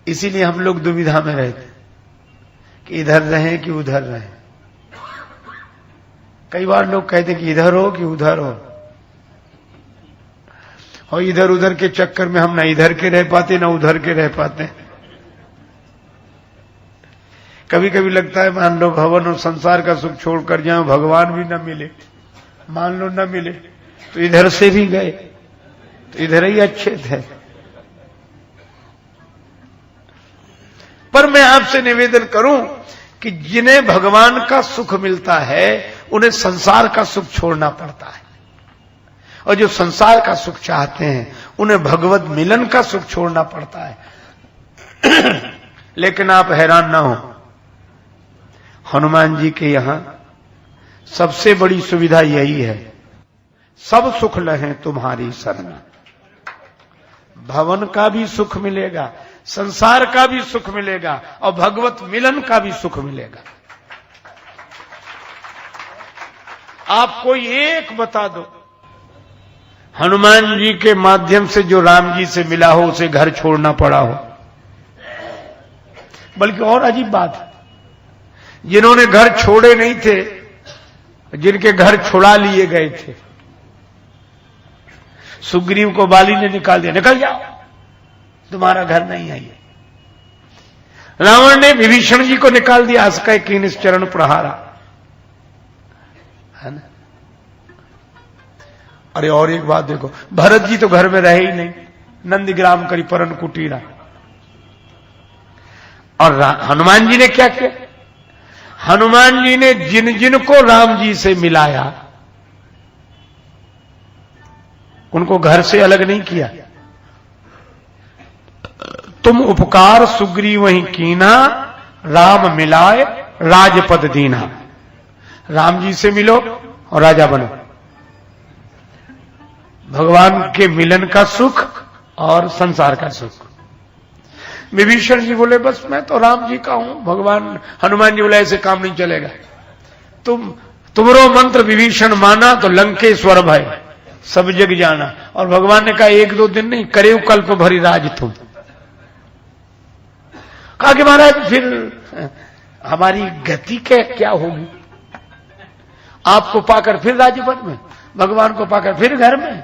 इसीलिए हम लोग दुविधा में रहते कि इधर रहें कि उधर रहें। कई बार लोग कहते कि इधर हो कि उधर हो, और इधर उधर के चक्कर में हम ना इधर के रह पाते ना उधर के रह पाते। कभी कभी लगता है मान लो भवन और संसार का सुख छोड़कर जाओ, भगवान भी न मिले, मान लो न मिले तो इधर से भी गए तो इधर ही अच्छे थे। पर मैं आपसे निवेदन करूं कि जिन्हें भगवान का सुख मिलता है उन्हें संसार का सुख छोड़ना पड़ता है, और जो संसार का सुख चाहते हैं उन्हें भगवत मिलन का सुख छोड़ना पड़ता है। लेकिन आप हैरान ना हो, हनुमान जी के यहां सबसे बड़ी सुविधा यही है, सब सुख लहें तुम्हारी शरण। भवन का भी सुख मिलेगा, संसार का भी सुख मिलेगा, और भगवत मिलन का भी सुख मिलेगा। आप कोई एक बता दो, हनुमान जी के माध्यम से जो राम जी से मिला हो उसे घर छोड़ना पड़ा हो। बल्कि और अजीब बात है, जिन्होंने घर छोड़े नहीं थे, जिनके घर छुड़ा लिए गए थे, सुग्रीव को बाली ने निकाल दिया, निकल जाओ तुम्हारा घर नहीं है ये। रावण ने विभीषण जी को निकाल दिया, अस्कय कीन चरण प्रहारा, है ना। अरे और एक बात देखो, भरत जी तो घर में रहे ही नहीं, नंदीग्राम करी परन कुटीरा। और हनुमान जी ने क्या किया? हनुमान जी ने जिन जिन को राम जी से मिलाया उनको घर से अलग नहीं किया। तुम उपकार सुग्रीव वहीं कीना, राम मिलाए राजपद दीना। राम जी से मिलो और राजा बनो। भगवान के मिलन का सुख और संसार का सुख। विभीषण जी बोले बस मैं तो राम जी का हूं, भगवान हनुमान जी बोले ऐसे काम नहीं चलेगा, तुमरो मंत्र विभीषण माना तो लंकेश्वर भय सब जग जाना। और भगवान ने कहा एक दो दिन नहीं, करे कल्प भरी राज तुम। कहा कि महाराज फिर हमारी गति क्या होगी? आपको पाकर फिर राजपद में, भगवान को पाकर फिर घर में,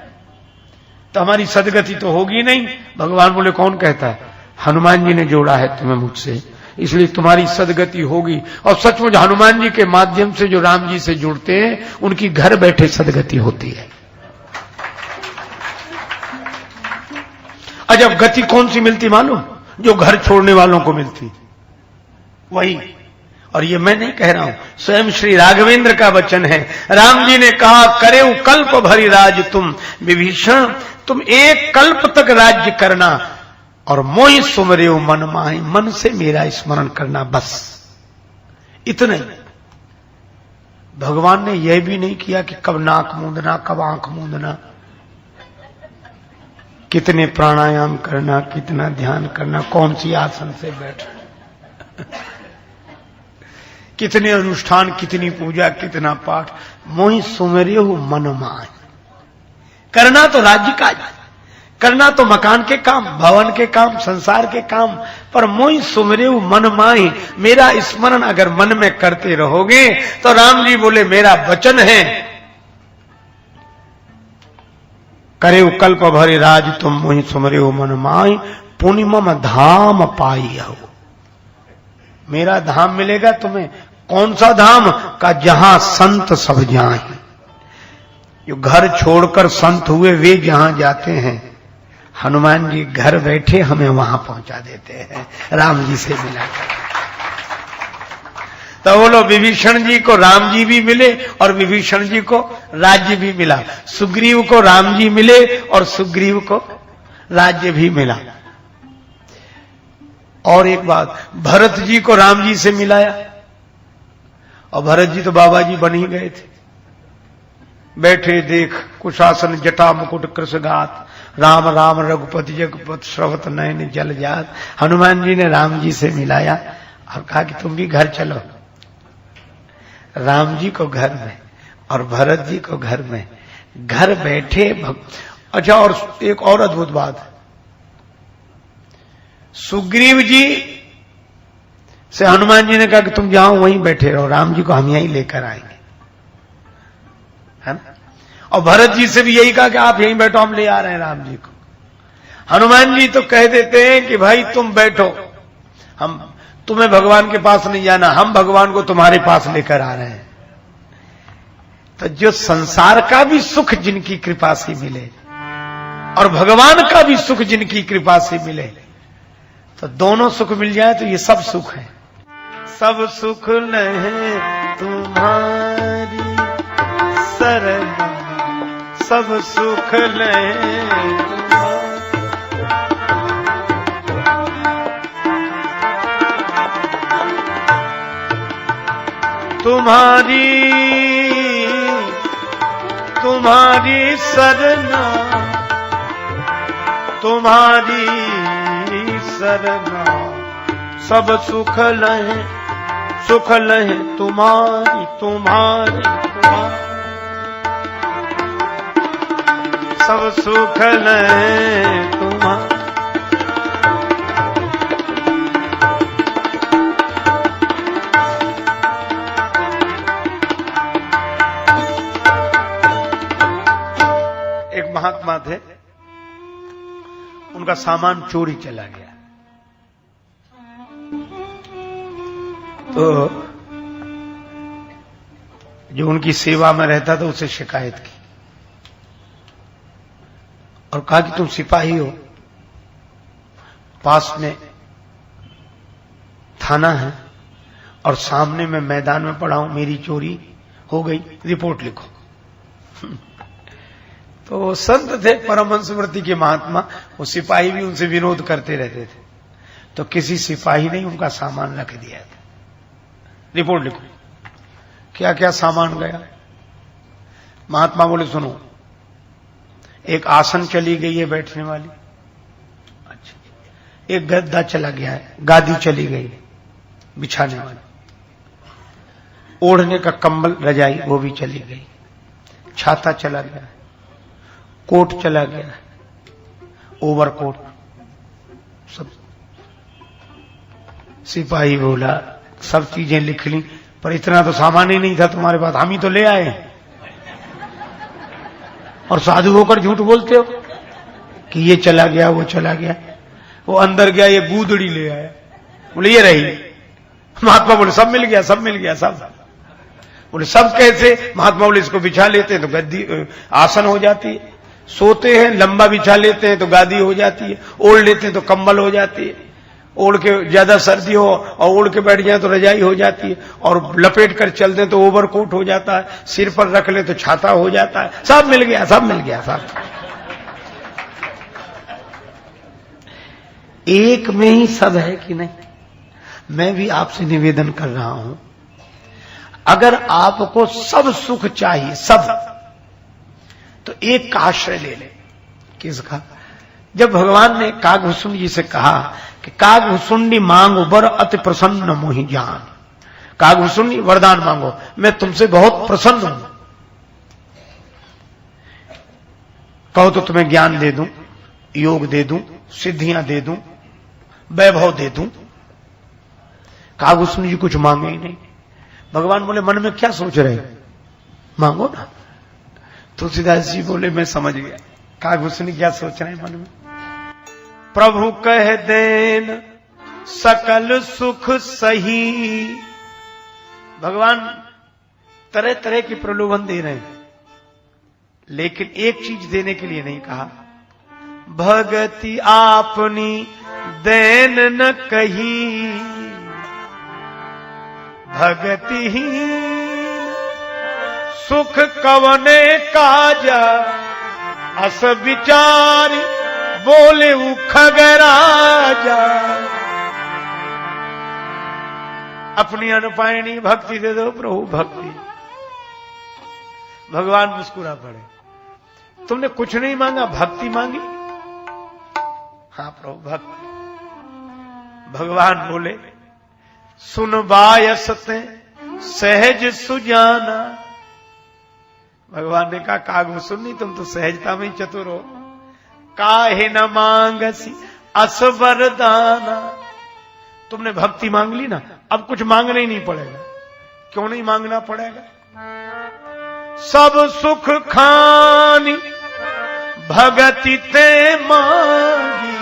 तो हमारी सदगति तो होगी नहीं। भगवान बोले कौन कहता है? हनुमान जी ने जोड़ा है तुम्हें मुझसे, इसलिए तुम्हारी सदगति होगी। और सचमुच हनुमान जी के माध्यम से जो राम जी से जुड़ते हैं उनकी घर बैठे सदगति होती है। अजब गति कौन सी मिलती मालूम? जो घर छोड़ने वालों को मिलती, वही। और ये मैं नहीं कह रहा हूं, स्वयं श्री राघवेंद्र का वचन है। राम जी ने कहा करेऊ कल्प भरी राज तुम, विभीषण तुम एक कल्प तक राज्य करना, और मोहि सुमरेऊ मन माहि, मन से मेरा स्मरण करना, बस इतने। भगवान ने यह भी नहीं किया कि कब नाक मूंदना कब आंख मूंदना, कितने प्राणायाम करना, कितना ध्यान करना, कौन सी आसन से बैठना, कितने अनुष्ठान, कितनी पूजा, कितना पाठ। मोहि सुमरियो मन माय। करना तो राज्य का, करना तो मकान के काम, भवन के काम, संसार के काम, पर मोहि सुमरियो मन माय। मेरा स्मरण अगर मन में करते रहोगे तो राम जी बोले मेरा वचन है, करे कल्प भरे राज तुम मोहि सुमरियो मन माय। पुनि मम धाम पाई हो। मेरा धाम मिलेगा तुम्हें। कौन सा धाम? का जहां संत सब जाएं। जो घर छोड़कर संत हुए वे जहां जाते हैं, हनुमान जी घर बैठे हमें वहां पहुंचा देते हैं, राम जी से मिलाकर। तो बोलो, विभीषण जी को राम जी भी मिले और विभीषण जी को राज्य भी मिला। सुग्रीव को राम जी मिले और सुग्रीव को राज्य भी मिला। और एक बात, भरत जी को राम जी से मिलाया, और भरत जी तो बाबा जी बन ही गए थे। बैठे देख कुशासन जटा मुकुट कृशगात, राम राम रघुपति जगपति श्रवत नयन जल जात। हनुमान जी ने राम जी से मिलाया और कहा कि तुम भी घर चलो। राम जी को घर में और भरत जी को घर में, घर बैठे अच्छा, और एक और अद्भुत बात है, सुग्रीव जी से हनुमान जी ने कहा कि तुम जहां वहीं बैठे रहो, राम जी को हम यहीं लेकर आएंगे, है ना। और भरत जी से भी यही कहा कि आप यहीं बैठो, हम ले आ रहे हैं राम जी को। हनुमान जी तो कह देते हैं कि भाई तुम बैठो, हम तुम्हें भगवान के पास नहीं जाना, हम भगवान को तुम्हारे पास लेकर आ रहे हैं। तो जो संसार का भी सुख जिनकी कृपा से मिले और भगवान का भी सुख जिनकी कृपा से मिले, तो दोनों सुख मिल जाए तो ये सब सुख है। सब सुख नहीं तुम्हारी शरण, सब सुख नहीं तुम्हारी, तुम्हारी सरना, तुम्हारी सरना, सब सुख लहे, सुख लहे तुम्हारी, तुम्हारी, तुम्हारी, सब सुख लहे तुम्हारी। महात्मा थे, उनका सामान चोरी चला गया, तो जो उनकी सेवा में रहता था उसे शिकायत की और कहा कि तुम सिपाही हो, पास में थाना है और सामने में मैदान में पड़ा हूं, मेरी चोरी हो गई, रिपोर्ट लिखो। तो संत थे परमहंस स्मृति के महात्मा, वो सिपाही भी उनसे विरोध करते रहते थे। तो किसी सिपाही ने उनका सामान रख दिया था, रिपोर्ट लिखो। क्या क्या सामान गया? महात्मा बोले सुनो, एक आसन चली गई है बैठने वाली, अच्छा, एक गद्दा चला गया है, गादी चली गई बिछाने वाली, ओढ़ने का कंबल रजाई वो भी चली गई, छाता चला गया, कोट चला गया, ओवरकोट सब। सिपाही बोला सब चीजें लिख ली, पर इतना तो सामान ही नहीं था तुम्हारे पास, हम ही तो ले आए और साधु होकर झूठ बोलते हो कि ये चला गया वो चला गया। वो अंदर गया, ये गूदड़ी ले आया, बोले ये रही। महात्मा बोले सब मिल गया, सब मिल गया, सब। बोले सब कैसे? महात्मा बोले इसको बिछा लेते हैं तो गद्दी आसन हो जाती है, सोते हैं लंबा बिछा लेते हैं तो गादी हो जाती है, ओढ़ लेते हैं तो कंबल हो जाती है, ओढ़ के ज्यादा सर्दी हो और ओढ़ के बैठ जाए तो रजाई हो जाती है, और लपेट कर चल दें तो ओवरकोट हो जाता है, सिर पर रख ले तो छाता हो जाता है। सब मिल गया, सब मिल गया, सब। एक में ही सब है कि नहीं? मैं भी आपसे निवेदन कर रहा हूं, अगर आपको सब सुख चाहिए, सब, तो एक का आश्रय ले ले। किसका? जब भगवान ने कागभूषुंडी जी से कहा कि कागभूषुंडी मांगो वर अति प्रसन्न मोहि जान, कागभूषुंडी वरदान मांगो, मैं तुमसे बहुत प्रसन्न हूं, कहो तो तुम्हें ज्ञान दे दूं, योग दे दूं, सिद्धियां दे दूं, वैभव दे दूं। कागभूषुंडी जी कुछ मांगे ही नहीं। भगवान बोले मन में क्या सोच रहे हो, मांगो ना। तुलसीदास जी बोले मैं समझ गया कागभूषुंडी क्या सोच रहे हैं मन में। प्रभु कह देन सकल सुख सही, भगवान तरह तरह की प्रलोभन दे रहे हैं, लेकिन एक चीज देने के लिए नहीं कहा, भगति आपनी देन न कही, भगति ही सुख कवने काजा, अस विचारी बोले खगराजा। अपनी अनुपायणी भक्ति दे दो प्रभु, भक्ति। भगवान मुस्कुरा पड़े, तुमने कुछ नहीं मांगा, भक्ति मांगी। हाँ प्रभु भक्ति। भगवान बोले सुन बायसते सहज सुजाना। भगवान ने कहा कागभूषुंडी तुम तो सहजता में ही चतुर हो, काहे न मांगसी अस वरदाना। तुमने भक्ति मांग ली ना, अब कुछ मांगना ही नहीं पड़ेगा। क्यों नहीं मांगना पड़ेगा? सब सुख खानी भगति ते मांगी।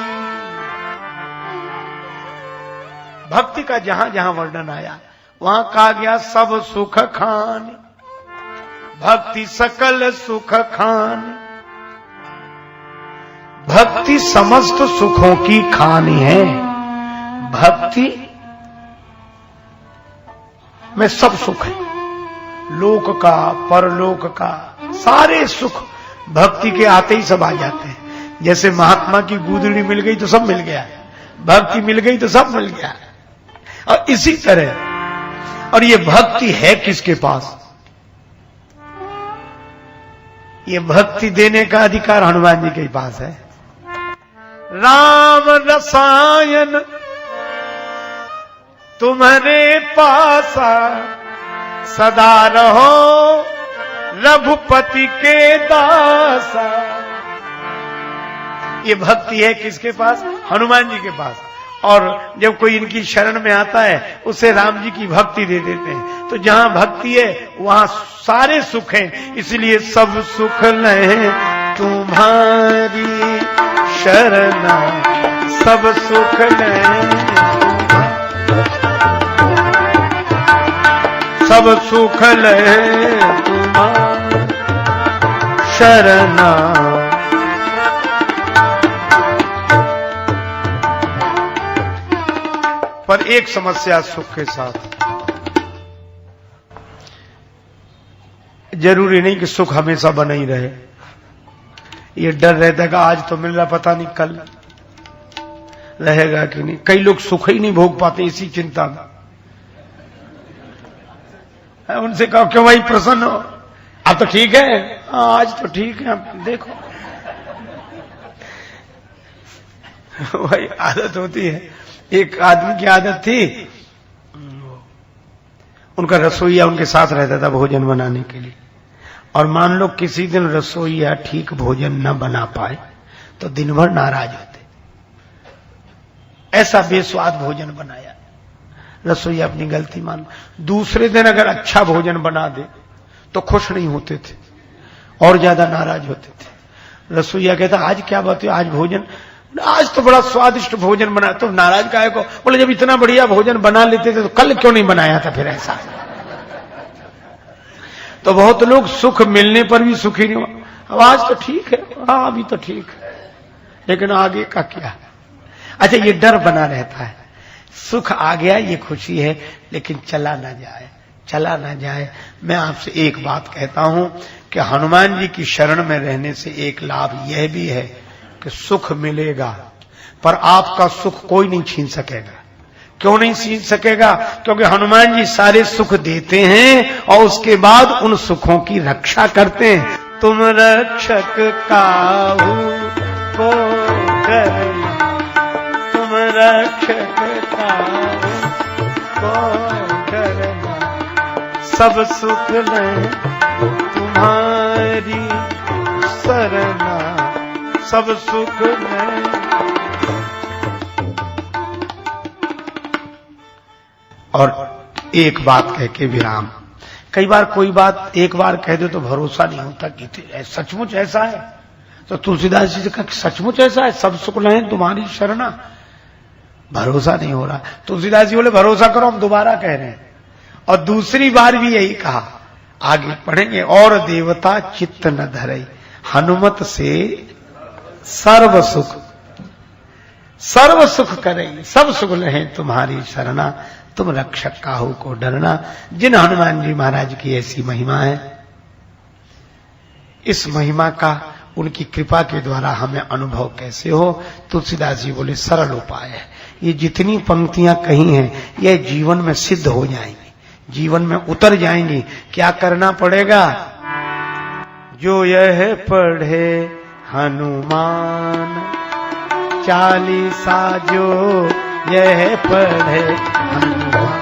भक्ति का जहां जहां वर्णन आया वहां कहा गया सब सुख खानी, भक्ति सकल सुख खानी। भक्ति समस्त सुखों की खानी है। भक्ति में सब सुख है, लोक का परलोक का सारे सुख भक्ति के आते ही सब आ जाते हैं। जैसे महात्मा की गुदड़ी मिल गई तो सब मिल गया, भक्ति मिल गई तो सब मिल गया। और इसी तरह, और ये भक्ति है किसके पास? ये भक्ति देने का अधिकार हनुमान जी के पास है। राम रसायन तुम्हारे पासा, सदा रहो रघुपति के दासा। ये भक्ति है किसके पास? हनुमान जी के पास। और जब कोई इनकी शरण में आता है उसे राम जी की भक्ति दे देते हैं। तो जहां भक्ति है वहां सारे सुख हैं। इसलिए सब सुख लें तुम्हारी शरणा, सब सुख लें, सब सुख लें तुम्हारी शरणा। पर एक समस्या सुख के साथ, जरूरी नहीं कि सुख हमेशा बना ही रहे। ये डर रहता है कि आज तो मिल रहा, पता नहीं कल रहेगा कि नहीं। कई लोग सुख ही नहीं भोग पाते इसी चिंता में। उनसे कहो क्यों भाई प्रसन्न हो, अब तो ठीक है? आज तो ठीक है, अब देखो। भाई आदत होती है। एक आदमी की आदत थी, उनका रसोईया उनके साथ रहता था भोजन बनाने के लिए। और मान लो किसी दिन रसोईया ठीक भोजन न बना पाए तो दिन भर नाराज होते। ऐसा बेस्वाद भोजन बनाया, रसोईया अपनी गलती मान। दूसरे दिन अगर अच्छा भोजन बना दे तो खुश नहीं होते थे और ज्यादा नाराज होते थे। रसोईया कहता आज क्या बात है, आज भोजन, आज तो बड़ा स्वादिष्ट भोजन बना। तो नाराज काहे को? बोले जब इतना बढ़िया भोजन बना लेते थे तो कल क्यों नहीं बनाया था फिर ऐसा? तो बहुत लोग सुख मिलने पर भी सुखी नहीं हुआ। अब आज तो ठीक है, हाँ अभी तो ठीक है, लेकिन आगे का क्या? अच्छा, ये डर बना रहता है। सुख आ गया, ये खुशी है, लेकिन चला ना जाए, चला ना जाए। मैं आपसे एक बात कहता हूं कि हनुमान जी की शरण में रहने से एक लाभ यह भी है कि सुख मिलेगा, पर आपका सुख कोई नहीं छीन सकेगा। क्यों नहीं छीन सकेगा? क्योंकि हनुमान जी सारे सुख देते हैं और उसके बाद उन सुखों की रक्षा करते हैं। तुम रक्षक काहू को डरना, तुम रक्षक तारण को डरना। सब सुख लें तुम्हारी सरना, सब सुख लें। और एक बात कह के विराम। कई बार कोई बात एक बार कह दो तो भरोसा नहीं होता कि सचमुच ऐसा है। तो तुलसीदास जी से कहा सचमुच ऐसा है, सब सुख लें तुम्हारी शरणा, भरोसा नहीं हो रहा। तुलसीदास जी बोले भरोसा करो, हम दोबारा कह रहे हैं। और दूसरी बार भी यही कहा, आगे पढ़ेंगे। और देवता चित्त न धरे, हनुमत से सर्व सुख, सर्व सुख करे, सब सुख लें तुम्हारी शरणा, तुम रक्षक काहू को डरना। जिन हनुमान जी महाराज की ऐसी महिमा है, इस महिमा का उनकी कृपा के द्वारा हमें अनुभव कैसे हो। तुलसीदास जी बोले सरल उपाय है। ये जितनी पंक्तियां कही हैं ये जीवन में सिद्ध हो जाएंगी, जीवन में उतर जाएंगी। क्या करना पड़ेगा? जो यह पढ़े हनुमान चालीसा, जो यह पढ़े हनुमान,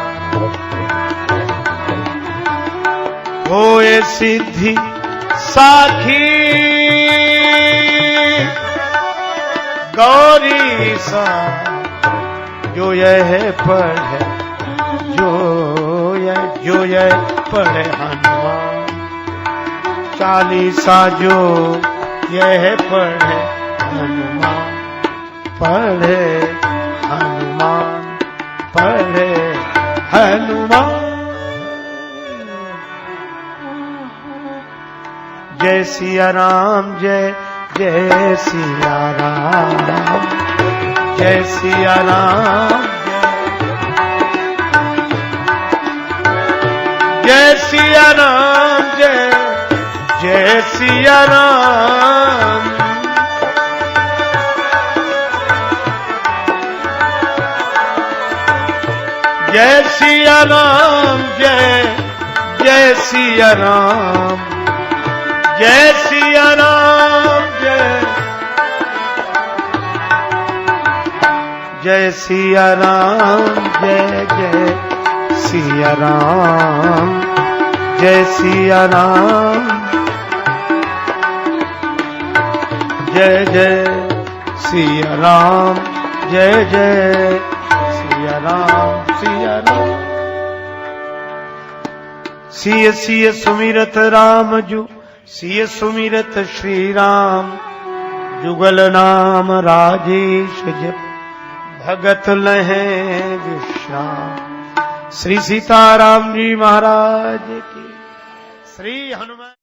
होए सिद्धि साखी गौरी सा। जो यह पढ़े, जो यह पढ़े हनुमान चालीसा, जो यह पढ़े हनुमान, पढ़े हनुमान, पढ़े हनुमान। जय सिया राम, जय जय सिया राम, जय सिया राम, जय सिया राम, जय जय सिया राम। जय सिया राम, जय जय सिया राम, जय सिया राम, जय सिया राम, जय जय सिया राम, जय सिया राम, जय जय सिया राम, जय जय सिया राम, सिया राम। सिय सिय सुमिरत राम जु, सिय सुमिरत श्री राम, जुगल नाम राजेश जप, भगत लहे विश्राम। श्री सीताराम जी महाराज की, श्री हनुमान।